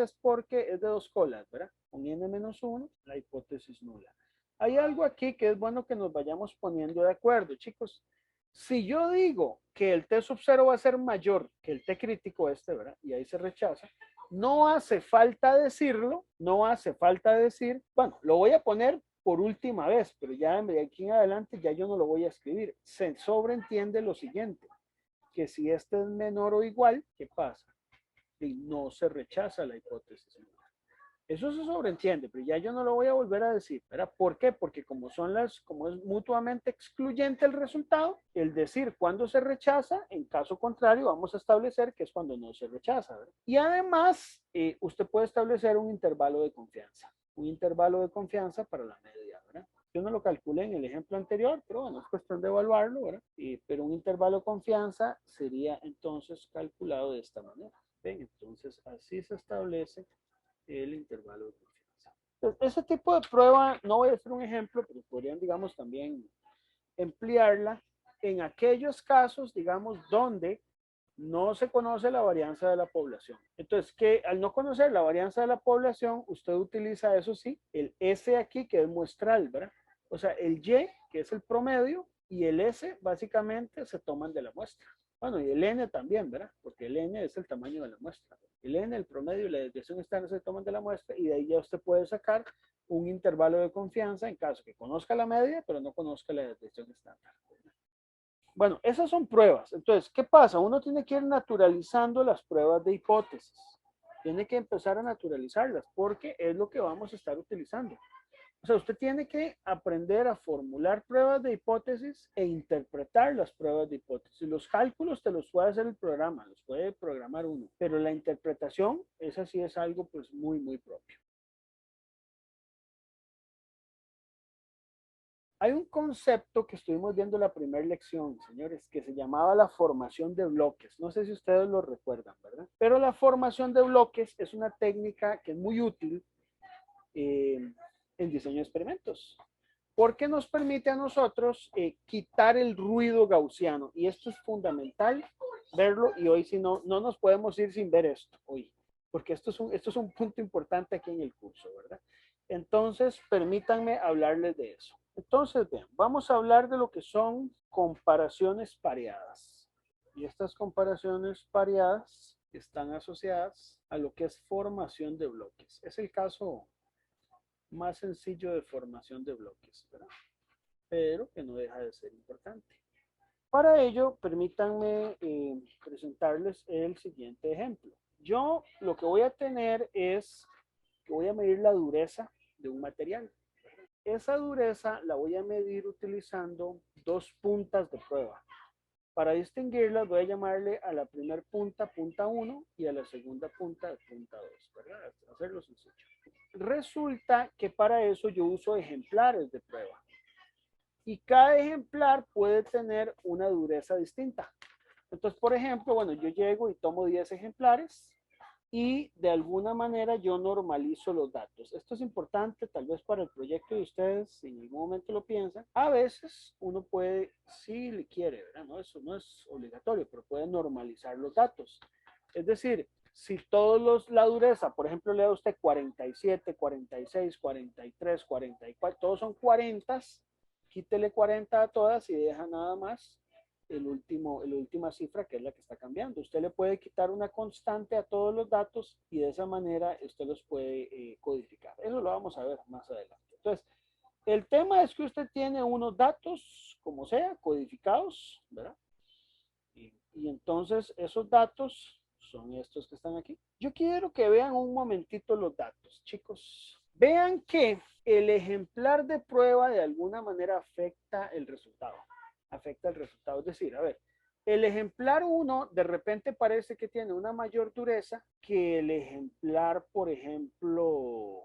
es porque es de dos colas, ¿verdad? Con n-1, la hipótesis nula. Hay algo aquí que es bueno que nos vayamos poniendo de acuerdo, chicos. Si yo digo que el T sub 0 va a ser mayor que el T crítico ¿verdad? Y ahí se rechaza, no hace falta decirlo, no hace falta decir, bueno, lo voy a poner por última vez, pero ya de aquí en adelante ya yo no lo voy a escribir. Se sobreentiende lo siguiente, que si este es menor o igual, ¿qué pasa? Y no se rechaza la hipótesis. Eso se sobreentiende, pero ya yo no lo voy a volver a decir, ¿verdad? ¿Por qué? Porque como es mutuamente excluyente el resultado, el decir cuándo se rechaza, en caso contrario, vamos a establecer que es cuando no se rechaza, ¿verdad? Y además, usted puede establecer un intervalo de confianza para la media, ¿verdad? Yo no lo calculé en el ejemplo anterior, pero bueno, es cuestión de evaluarlo, ¿verdad? Pero un intervalo de confianza sería entonces calculado de esta manera. ¿Ven? Entonces, así se establece el intervalo de confianza. Entonces, ese tipo de prueba, no voy a hacer un ejemplo, pero podrían, digamos, también emplearla en aquellos casos, digamos, donde no se conoce la varianza de la población. Entonces, que al no conocer la varianza de la población, usted utiliza, eso sí, el S aquí, que es muestral, ¿verdad? O sea, el Y, que es el promedio, y el S básicamente se toman de la muestra. Bueno, y el N también, ¿verdad? Porque el N es el tamaño de la muestra. El N, el promedio y la desviación estándar se toman de la muestra y de ahí ya usted puede sacar un intervalo de confianza en caso que conozca la media, pero no conozca la desviación estándar. Bueno, esas son pruebas. Entonces, ¿qué pasa? Uno tiene que ir naturalizando las pruebas de hipótesis. Tiene que empezar a naturalizarlas porque es lo que vamos a estar utilizando. O sea, usted tiene que aprender a formular pruebas de hipótesis e interpretar las pruebas de hipótesis. Los cálculos te los puede hacer el programa, los puede programar uno, pero la interpretación, esa sí es algo pues muy, muy propio. Hay un concepto que estuvimos viendo en la primera lección, señores, que se llamaba la formación de bloques. No sé si ustedes lo recuerdan, ¿verdad? Pero la formación de bloques es una técnica que es muy útil en diseño de experimentos, porque nos permite a nosotros quitar el ruido gaussiano. Y esto es fundamental verlo y hoy si no, no nos podemos ir sin ver esto hoy, porque esto es un punto importante aquí en el curso, ¿verdad? Entonces, permítanme hablarles de eso. Entonces, vean, vamos a hablar de lo que son comparaciones pareadas. Y estas comparaciones pareadas están asociadas a lo que es formación de bloques. Es el caso más sencillo de formación de bloques, ¿verdad? Pero que no deja de ser importante. Para ello, permítanme presentarles el siguiente ejemplo. Yo lo que voy a tener es que voy a medir la dureza de un material. Esa dureza la voy a medir utilizando dos puntas de prueba. Para distinguirlas voy a llamarle a la primera punta, punta 1, y a la segunda punta, punta 2, ¿verdad? Hasta hacerlo sencillo. Resulta que para eso yo uso ejemplares de prueba. Y cada ejemplar puede tener una dureza distinta. Entonces, por ejemplo, bueno, yo llego y tomo 10 ejemplares y de alguna manera yo normalizo los datos. Esto es importante tal vez para el proyecto de ustedes, si en algún momento lo piensan. A veces uno puede, si le quiere, ¿verdad? No, eso no es obligatorio, pero puede normalizar los datos. Es decir, si la dureza, por ejemplo, le da usted 47, 46, 43, 44, todos son 40, quítele 40 a todas y deja nada más la última cifra que es la que está cambiando. Usted le puede quitar una constante a todos los datos y de esa manera usted los puede codificar. Eso lo vamos a ver más adelante. Entonces, el tema es que usted tiene unos datos, como sea, codificados, ¿verdad? Y entonces esos datos son estos que están aquí. Yo quiero que vean un momentito los datos, chicos. Vean que el ejemplar de prueba de alguna manera afecta el resultado. Afecta el resultado. Es decir, a ver, el ejemplar 1 de repente parece que tiene una mayor dureza que el ejemplar, por ejemplo,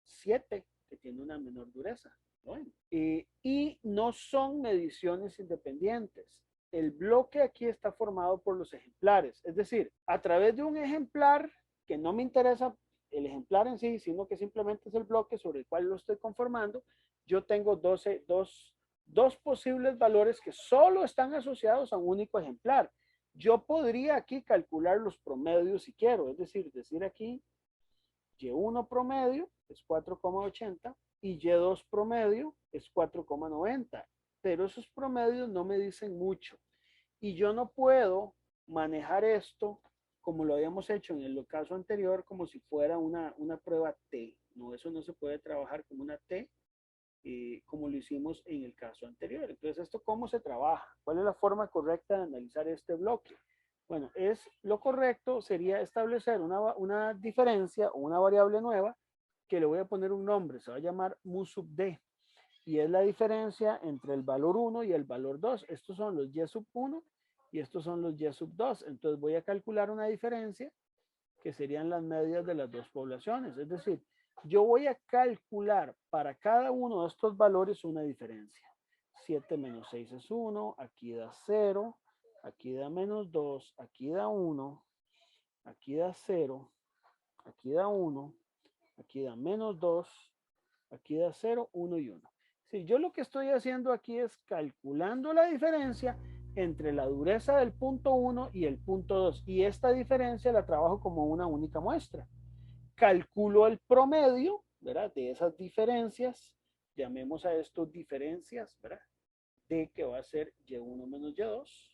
7, que tiene una menor dureza. ¿No? Y no son mediciones independientes. El bloque aquí está formado por los ejemplares. Es decir, a través de un ejemplar que no me interesa el ejemplar en sí, sino que simplemente es el bloque sobre el cual lo estoy conformando, yo tengo dos posibles valores que solo están asociados a un único ejemplar. Yo podría aquí calcular los promedios si quiero, es decir aquí Y1 promedio es 4,80 y Y2 promedio es 4,90, pero esos promedios no me dicen mucho y yo no puedo manejar esto como lo habíamos hecho en el caso anterior, como si fuera una prueba T. No, eso no se puede trabajar como una T, como lo hicimos en el caso anterior. Entonces, ¿esto cómo se trabaja? ¿Cuál es la forma correcta de analizar este bloque? Bueno, lo correcto sería establecer una diferencia o una variable nueva que le voy a poner un nombre, se va a llamar mu sub d, y es la diferencia entre el valor 1 y el valor 2. Estos son los y sub 1 y estos son los y sub 2. Entonces voy a calcular una diferencia que serían las medias de las dos poblaciones. Es decir, yo voy a calcular para cada uno de estos valores una diferencia. 7 menos 6 es 1, aquí da 0, aquí da menos 2, aquí da 1, aquí da 0, aquí da 1, aquí da menos 2, aquí da 0, 1 y 1. Si yo lo que estoy haciendo aquí es calculando la diferencia entre la dureza del punto 1 y el punto 2. Y esta diferencia la trabajo como una única muestra. Calculo el promedio, ¿verdad? De esas diferencias. Llamemos a esto diferencias, ¿verdad? De que va a ser Y1 menos Y2.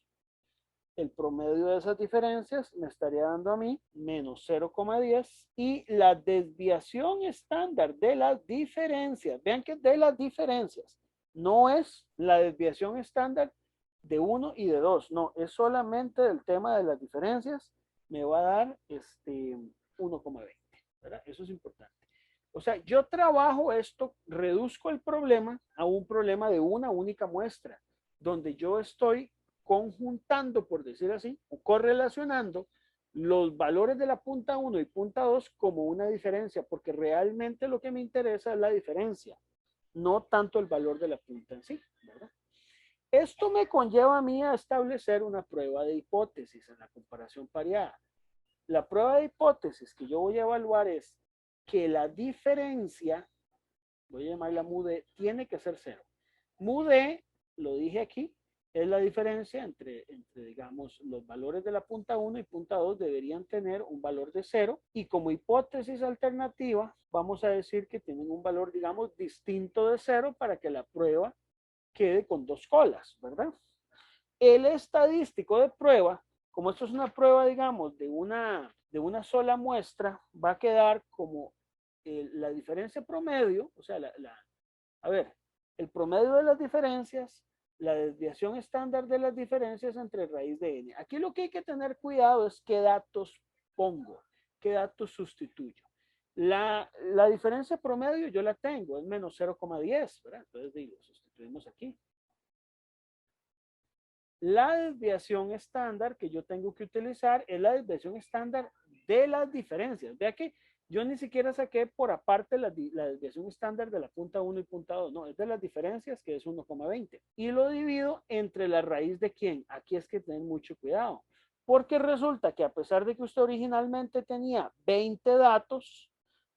El promedio de esas diferencias me estaría dando a mí menos 0,10 y la desviación estándar de las diferencias, vean que de las diferencias, no es la desviación estándar de 1 y de 2, no, es solamente del tema de las diferencias, me va a dar 1,20, ¿verdad? Eso es importante. O sea, yo trabajo esto, reduzco el problema a un problema de una única muestra, donde yo estoy conjuntando, por decir así, o correlacionando los valores de la punta 1 y punta 2 como una diferencia, porque realmente lo que me interesa es la diferencia, no tanto el valor de la punta en sí, ¿verdad? Esto me conlleva a mí a establecer una prueba de hipótesis en la comparación pareada. La prueba de hipótesis que yo voy a evaluar es que la diferencia, voy a llamarla mu d, tiene que ser 0. Mu d, lo dije aquí, es la diferencia entre, digamos, los valores de la punta 1 y punta 2 deberían tener un valor de 0 y como hipótesis alternativa vamos a decir que tienen un valor, digamos, distinto de 0 para que la prueba quede con dos colas, ¿verdad? El estadístico de prueba, como esto es una prueba, digamos, de una sola muestra, va a quedar como la diferencia promedio, o sea, a ver, el promedio de las diferencias, la desviación estándar de las diferencias entre raíz de n. Aquí lo que hay que tener cuidado es qué datos pongo, qué datos sustituyo. La diferencia promedio yo la tengo, es menos 0,10, ¿verdad? Entonces digo, sustituimos aquí. La desviación estándar que yo tengo que utilizar es la desviación estándar de las diferencias. Vea que yo ni siquiera saqué por aparte la desviación estándar de la punta 1 y punta 2, no, es de las diferencias que es 1,20. Y lo divido entre la raíz de quién. Aquí es que tener mucho cuidado, porque resulta que a pesar de que usted originalmente tenía 20 datos,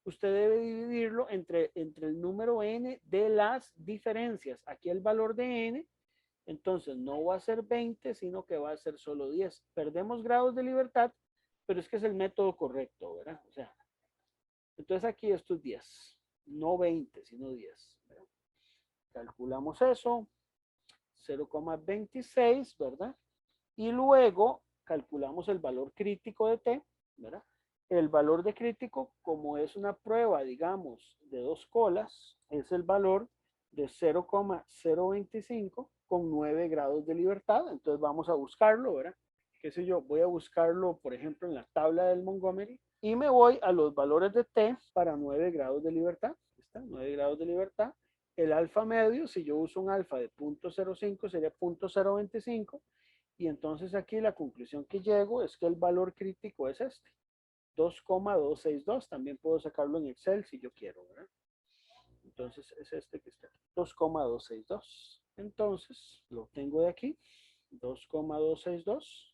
usted debe dividirlo entre el número n de las diferencias. Aquí el valor de n, entonces no va a ser 20, sino que va a ser solo 10. Perdemos grados de libertad, pero es que es el método correcto, ¿verdad? O sea, entonces aquí esto es 10, no 20, sino 10. ¿Verdad? Calculamos eso, 0,26, ¿verdad? Y luego calculamos el valor crítico de t, ¿verdad? El valor de crítico, como es una prueba, digamos, de dos colas, es el valor de 0,025 con 9 grados de libertad. Entonces vamos a buscarlo, ¿verdad? Qué sé yo, voy a buscarlo, por ejemplo, en la tabla del Montgomery y me voy a los valores de t para 9 grados de libertad. ¿Está? 9 grados de libertad. El alfa medio, si yo uso un alfa de 0.05, sería 0.025. Y entonces aquí la conclusión que llego es que el valor crítico es este, 2,262. También puedo sacarlo en Excel si yo quiero, ¿verdad? Entonces es este que está aquí, 2,262. Entonces lo tengo de aquí, 2,262.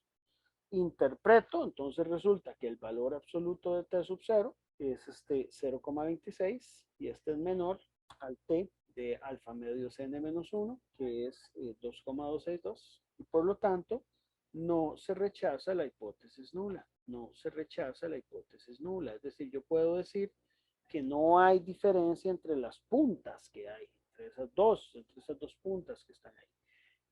Interpreto, entonces resulta que el valor absoluto de t sub 0 es este 0,26 y este es menor al t de alfa medios n menos 1, que es 2,262. Y por lo tanto, no se rechaza la hipótesis nula. No se rechaza la hipótesis nula. Es decir, yo puedo decir que no hay diferencia entre las puntas que hay, entre esas dos puntas que están ahí.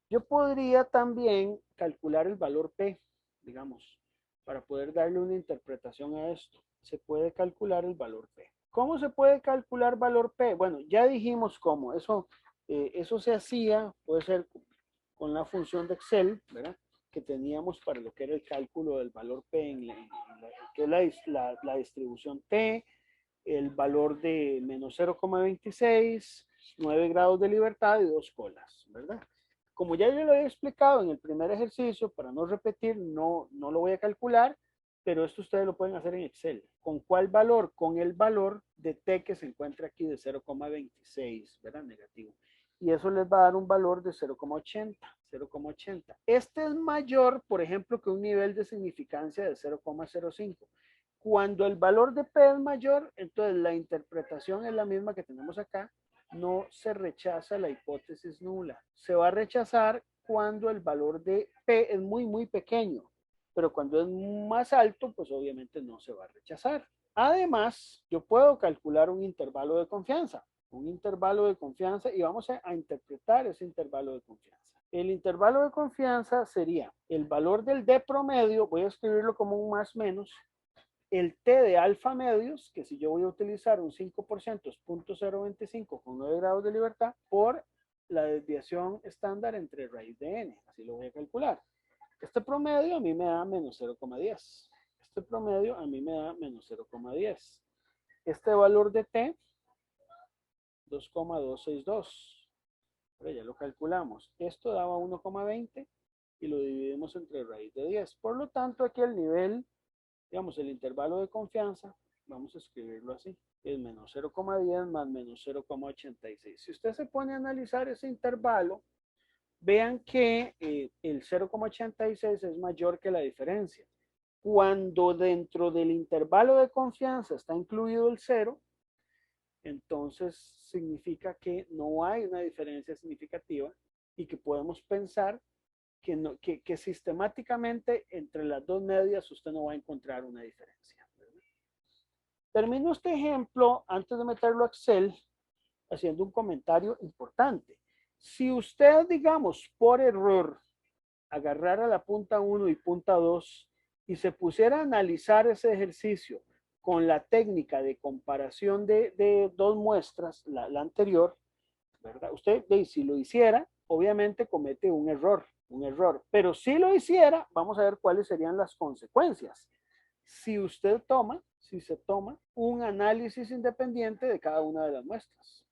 Yo podría también calcular el valor P, digamos, para poder darle una interpretación a esto. Se puede calcular el valor P. ¿Cómo se puede calcular valor P? Bueno, ya dijimos cómo. Eso se hacía, puede ser con la función de Excel, ¿verdad? Que teníamos para lo que era el cálculo del valor P, que es la distribución T, el valor de menos 0,26, 9 grados de libertad y dos colas, ¿verdad? Como ya yo lo he explicado en el primer ejercicio, para no repetir, no lo voy a calcular, pero esto ustedes lo pueden hacer en Excel. ¿Con cuál valor? Con el valor de T que se encuentra aquí de 0,26, ¿verdad? Negativo. Y eso les va a dar un valor de 0,80. 0,80. Este es mayor, por ejemplo, que un nivel de significancia de 0,05. Cuando el valor de P es mayor, entonces la interpretación es la misma que tenemos acá. No se rechaza la hipótesis nula. Se va a rechazar cuando el valor de P es muy, muy pequeño. Pero cuando es más alto, pues obviamente no se va a rechazar. Además, yo puedo calcular un intervalo de confianza. Un intervalo de confianza y vamos a interpretar ese intervalo de confianza. El intervalo de confianza sería el valor del D promedio, voy a escribirlo como un más menos, el T de alfa medios, que si yo voy a utilizar un 5% es 0.025 con 9 grados de libertad, por la desviación estándar entre raíz de n. Así lo voy a calcular. Este promedio a mí me da menos 0,10. Este promedio a mí me da menos 0,10. Este valor de T, 2,262. Ya lo calculamos. Esto daba 1,20 y lo dividimos entre raíz de 10. Por lo tanto, aquí el nivel, digamos, el intervalo de confianza, vamos a escribirlo así, es menos 0,10 más menos 0,86. Si usted se pone a analizar ese intervalo, vean que el 0,86 es mayor que la diferencia. Cuando dentro del intervalo de confianza está incluido el 0, entonces significa que no hay una diferencia significativa y que podemos pensar que, no, que sistemáticamente entre las dos medias usted no va a encontrar una diferencia. Termino este ejemplo antes de meterlo a Excel haciendo un comentario importante. Si usted, digamos, por error, agarrara la punta 1 y punta 2 y se pusiera a analizar ese ejercicio con la técnica de comparación de dos muestras, la anterior, ¿verdad? Usted, si lo hiciera, obviamente comete un error, pero si lo hiciera, vamos a ver cuáles serían las consecuencias. Si se toma un análisis independiente de cada una de las muestras.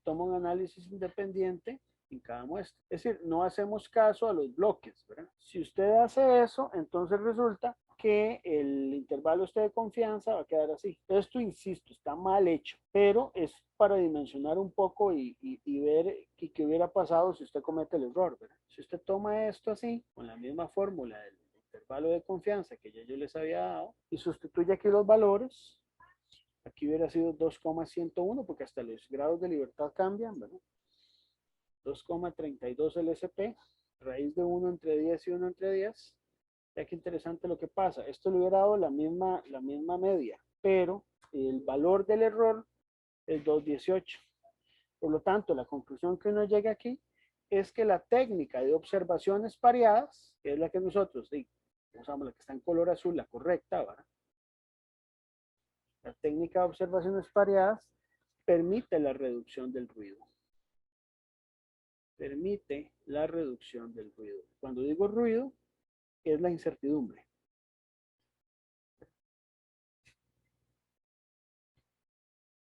Toma un análisis independiente en cada muestra. Es decir, no hacemos caso a los bloques, ¿verdad? Si usted hace eso, entonces resulta que el intervalo este de confianza va a quedar así. Esto, insisto, está mal hecho, pero es para dimensionar un poco y ver qué hubiera pasado si usted comete el error, ¿verdad? Si usted toma esto así, con la misma fórmula del intervalo de confianza que ya yo les había dado, y sustituye aquí los valores, aquí hubiera sido 2,101, porque hasta los grados de libertad cambian, ¿verdad? 2,32 LSP, raíz de 1 entre 10 y 1 entre 10. Ya que interesante lo que pasa. Esto le hubiera dado la misma media, pero el valor del error es 2,18. Por lo tanto, la conclusión que uno llega aquí es que la técnica de observaciones pareadas, que es la que nosotros usamos, la que está en color azul, la correcta, ¿verdad? La técnica de observaciones pareadas permite la reducción del ruido. Permite la reducción del ruido. Cuando digo ruido, es la incertidumbre.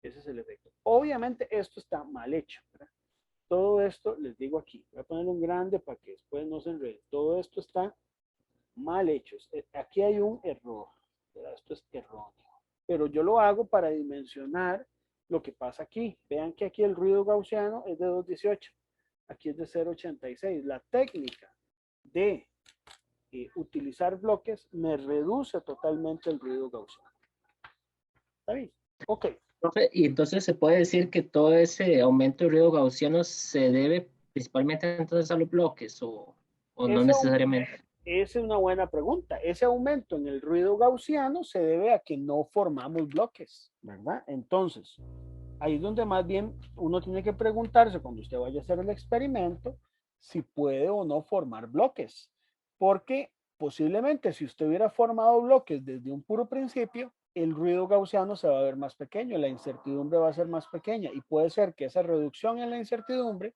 Ese es el efecto. Obviamente esto está mal hecho, ¿verdad? Todo esto, les digo aquí, voy a ponerlo en grande para que después no se enrede. Todo esto está mal hecho. Aquí hay un error, ¿verdad? Esto es erróneo. Pero yo lo hago para dimensionar lo que pasa aquí. Vean que aquí el ruido gaussiano es de 2,18. Aquí es de 0,86. La técnica de utilizar bloques me reduce totalmente el ruido gaussiano. ¿Está bien? Ok. Profe, y entonces se puede decir que todo ese aumento de ruido gaussiano se debe principalmente entonces a los bloques o no Ese, necesariamente. esa es una buena pregunta. Ese aumento en el ruido gaussiano se debe a que no formamos bloques, ¿verdad? Entonces, ahí es donde más bien uno tiene que preguntarse cuando usted vaya a hacer el experimento si puede o no formar bloques. Porque posiblemente si usted hubiera formado bloques desde un puro principio, el ruido gaussiano se va a ver más pequeño, la incertidumbre va a ser más pequeña y puede ser que esa reducción en la incertidumbre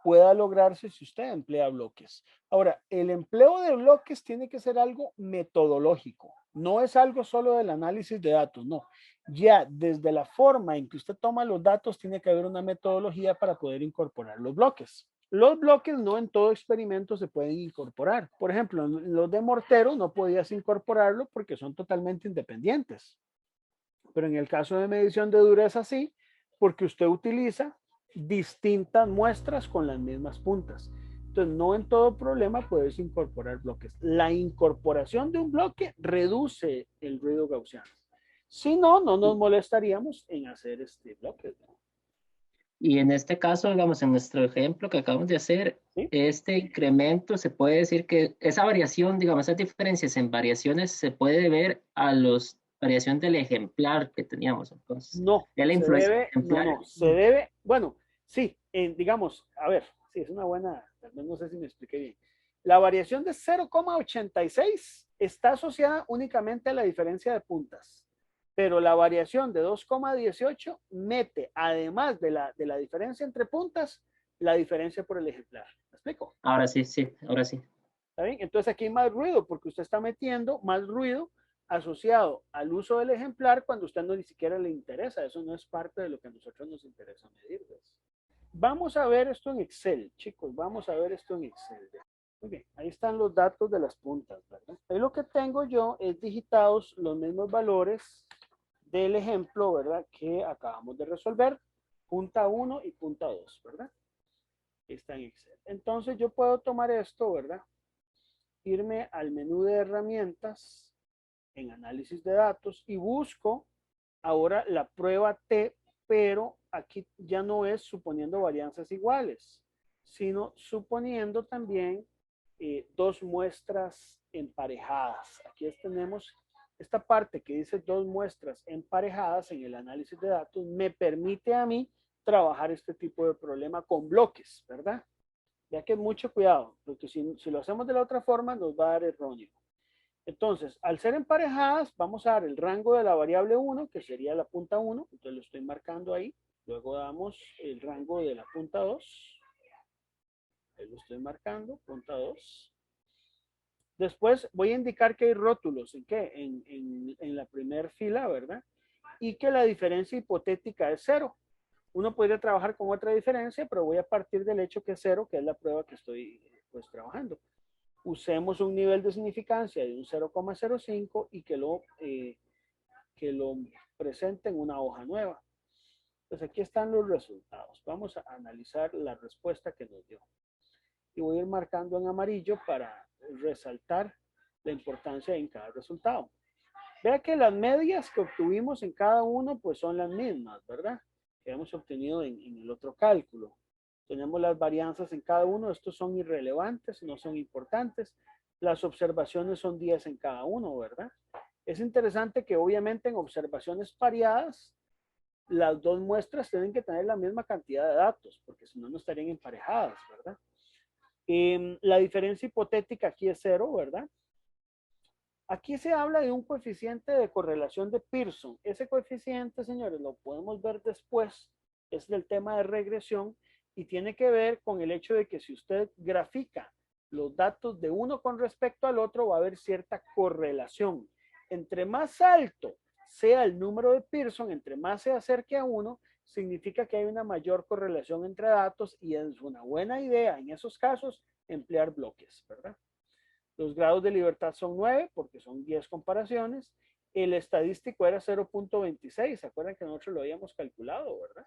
pueda lograrse si usted emplea bloques. Ahora, el empleo de bloques tiene que ser algo metodológico, no es algo solo del análisis de datos, no. Ya desde la forma en que usted toma los datos tiene que haber una metodología para poder incorporar los bloques. Los bloques no en todo experimento se pueden incorporar. Por ejemplo, en los de mortero no podías incorporarlo porque son totalmente independientes. Pero en el caso de medición de dureza sí, porque usted utiliza distintas muestras con las mismas puntas. Entonces, no en todo problema puedes incorporar bloques. La incorporación de un bloque reduce el ruido gaussiano. Si no, no nos molestaríamos en hacer este bloque, ¿no? Y en este caso, digamos, en nuestro ejemplo que acabamos de hacer, ¿Sí? este incremento se puede decir que esa variación, digamos, esas diferencias en variaciones se puede ver a los variación del ejemplar que teníamos. Entonces, No, de la se influencia debe, no, ejemplar. no, se debe, bueno, sí, digamos, a ver, sí, es una buena, no sé si me expliqué bien. La variación de 0,86 está asociada únicamente a la diferencia de puntas, pero la variación de 2,18 mete, además de la diferencia entre puntas, la diferencia por el ejemplar. ¿Me explico? Ahora sí, sí, ahora sí. ¿Está bien? Entonces aquí hay más ruido porque usted está metiendo más ruido asociado al uso del ejemplar cuando a usted no ni siquiera le interesa. Eso no es parte de lo que a nosotros nos interesa medir. ¿Ves? Vamos a ver esto en Excel, chicos. Vamos a ver esto en Excel. Muy bien, ahí están los datos de las puntas, ¿verdad? Ahí lo que tengo yo es digitados los mismos valores del ejemplo, ¿verdad? Que acabamos de resolver. Punta 1 y punta 2, ¿verdad? Está en Excel. Entonces yo puedo tomar esto, ¿verdad? Irme al menú de herramientas en análisis de datos y busco ahora la prueba T, pero aquí ya no es suponiendo varianzas iguales, sino suponiendo también dos muestras emparejadas. Aquí tenemos esta parte que dice dos muestras emparejadas en el análisis de datos, me permite a mí trabajar este tipo de problema con bloques, ¿verdad? Ya que mucho cuidado, porque si lo hacemos de la otra forma nos va a dar erróneo. Entonces, al ser emparejadas, vamos a dar el rango de la variable 1, que sería la punta 1, entonces lo estoy marcando ahí. Luego damos el rango de la punta 2, ahí lo estoy marcando, punta 2. Después voy a indicar que hay rótulos, ¿en qué? En la primera fila, ¿verdad? Y que la diferencia hipotética es 0. Uno podría trabajar con otra diferencia, pero voy a partir del hecho que es 0, que es la prueba que estoy pues trabajando. Usemos un nivel de significancia de un 0,05 y que lo presente en una hoja nueva. Pues aquí están los resultados. Vamos a analizar la respuesta que nos dio. Y voy a ir marcando en amarillo para resaltar la importancia en cada resultado. Vea que las medias que obtuvimos en cada uno pues son las mismas, ¿verdad? Que hemos obtenido en el otro cálculo. Tenemos las varianzas en cada uno, estos son irrelevantes, no son importantes. Las observaciones son 10 en cada uno, ¿verdad? Es interesante que obviamente en observaciones pareadas, las dos muestras tienen que tener la misma cantidad de datos, porque si no, no estarían emparejadas, ¿verdad? La diferencia hipotética aquí es 0, ¿verdad? Aquí se habla de un coeficiente de correlación de Pearson. Ese coeficiente, señores, lo podemos ver después. Es del tema de regresión y tiene que ver con el hecho de que si usted grafica los datos de uno con respecto al otro, va a haber cierta correlación. Entre más alto sea el número de Pearson, entre más se acerque a uno, significa que hay una mayor correlación entre datos y es una buena idea en esos casos emplear bloques, ¿verdad? Los grados de libertad son 9 porque son 10 comparaciones. El estadístico era 0,26. ¿Se acuerdan que nosotros lo habíamos calculado, verdad?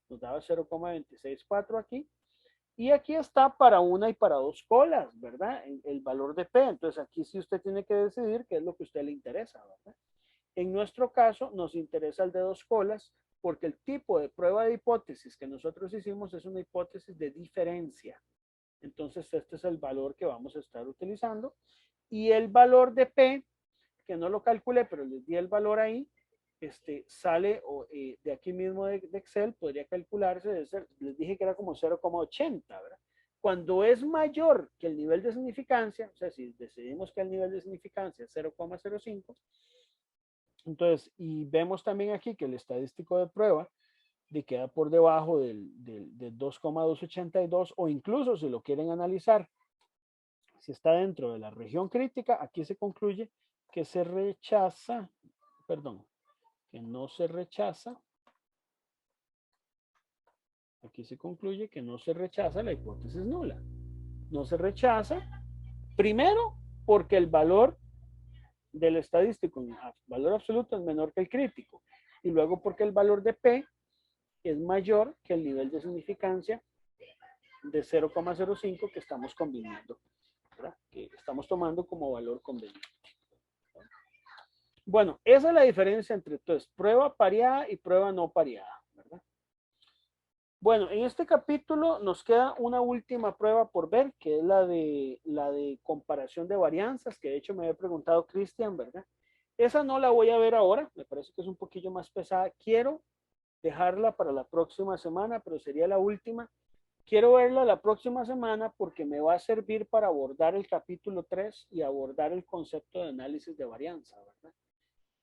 Nos daba 0,264 aquí. Y aquí está para una y para dos colas, ¿verdad? El valor de P. Entonces aquí sí usted tiene que decidir qué es lo que a usted le interesa, ¿verdad? En nuestro caso nos interesa el de dos colas porque el tipo de prueba de hipótesis que nosotros hicimos es una hipótesis de diferencia. Entonces, este es el valor que vamos a estar utilizando. Y el valor de P, que no lo calculé, pero les di el valor ahí, sale de aquí mismo de Excel, podría calcularse, les dije que era como 0,80, ¿verdad? Cuando es mayor que el nivel de significancia, o sea, si decidimos que el nivel de significancia es 0,05, entonces, y vemos también aquí que el estadístico de prueba de queda por debajo del 2,282 o incluso si lo quieren analizar, si está dentro de la región crítica, aquí se concluye que se rechaza, perdón, que no se rechaza, aquí se concluye que no se rechaza la hipótesis nula. No se rechaza, primero, porque el valor del estadístico en valor absoluto es menor que el crítico, y luego porque el valor de P es mayor que el nivel de significancia de 0,05 que estamos combinando, ¿verdad? Que estamos tomando como valor conveniente. Bueno, esa es la diferencia entre entonces prueba pareada y prueba no pareada, ¿verdad? Bueno, en este capítulo nos queda una última prueba por ver, que es la de comparación de varianzas, que de hecho me había preguntado Cristian, ¿verdad? Esa no la voy a ver ahora, me parece que es un poquillo más pesada. Quiero dejarla para la próxima semana, pero sería la última. Quiero verla la próxima semana porque me va a servir para abordar el capítulo 3 y abordar el concepto de análisis de varianza, ¿verdad?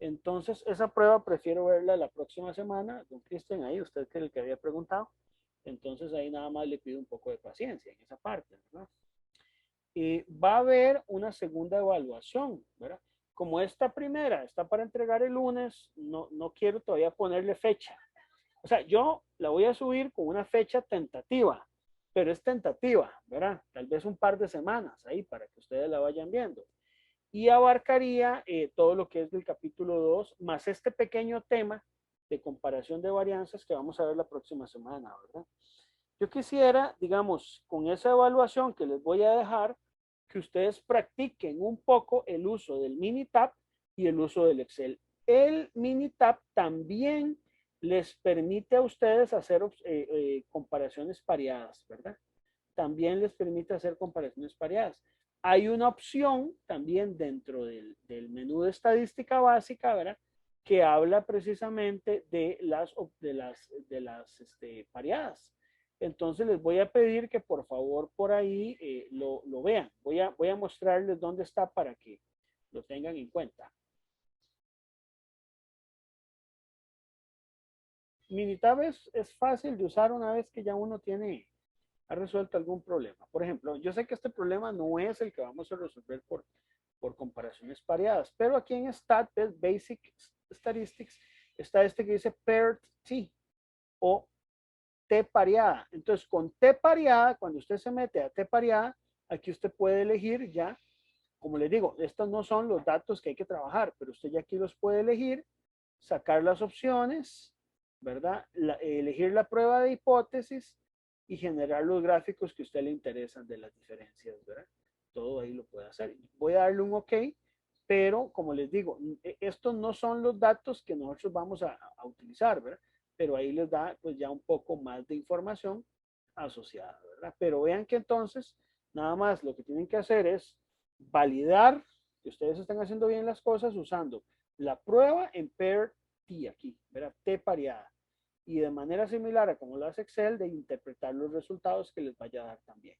Entonces, esa prueba prefiero verla la próxima semana. Don Cristian, ahí usted que es el que había preguntado. Entonces, ahí nada más le pido un poco de paciencia en esa parte, ¿verdad? Va a haber una segunda evaluación, ¿verdad? Como esta primera está para entregar el lunes, no quiero todavía ponerle fecha. O sea, yo la voy a subir con una fecha tentativa, pero es tentativa, ¿verdad? Tal vez un par de semanas ahí para que ustedes la vayan viendo. Y abarcaría todo lo que es del capítulo 2, más este pequeño tema de comparación de varianzas que vamos a ver la próxima semana, ¿verdad? Yo quisiera, digamos, con esa evaluación que les voy a dejar, que ustedes practiquen un poco el uso del Minitab y el uso del Excel. El Minitab también les permite a ustedes hacer comparaciones pareadas, ¿verdad? También les permite hacer comparaciones pareadas. Hay una opción también dentro del menú de estadística básica, ¿verdad? Que habla precisamente de las pareadas. Entonces les voy a pedir que por favor por ahí lo vean. Voy a mostrarles dónde está para que lo tengan en cuenta. Minitab es fácil de usar una vez que ya uno ha resuelto algún problema. Por ejemplo, yo sé que este problema no es el que vamos a resolver por comparaciones pareadas, pero aquí en Basic Statistics, está este que dice paired t o T pareada. Entonces, con T pareada, cuando usted se mete a T pareada, aquí usted puede elegir ya, como les digo, estos no son los datos que hay que trabajar, pero usted ya aquí los puede elegir, sacar las opciones, ¿verdad? Elegir la prueba de hipótesis y generar los gráficos que a usted le interesan de las diferencias, ¿verdad? Todo ahí lo puede hacer. Voy a darle un OK, pero como les digo, estos no son los datos que nosotros vamos a utilizar, ¿verdad? Pero ahí les da pues ya un poco más de información asociada, ¿verdad? Pero vean que entonces nada más lo que tienen que hacer es validar que ustedes están haciendo bien las cosas usando la prueba en pair T aquí, ¿verdad? T pareada. Y de manera similar a como lo hace Excel, de interpretar los resultados que les vaya a dar también.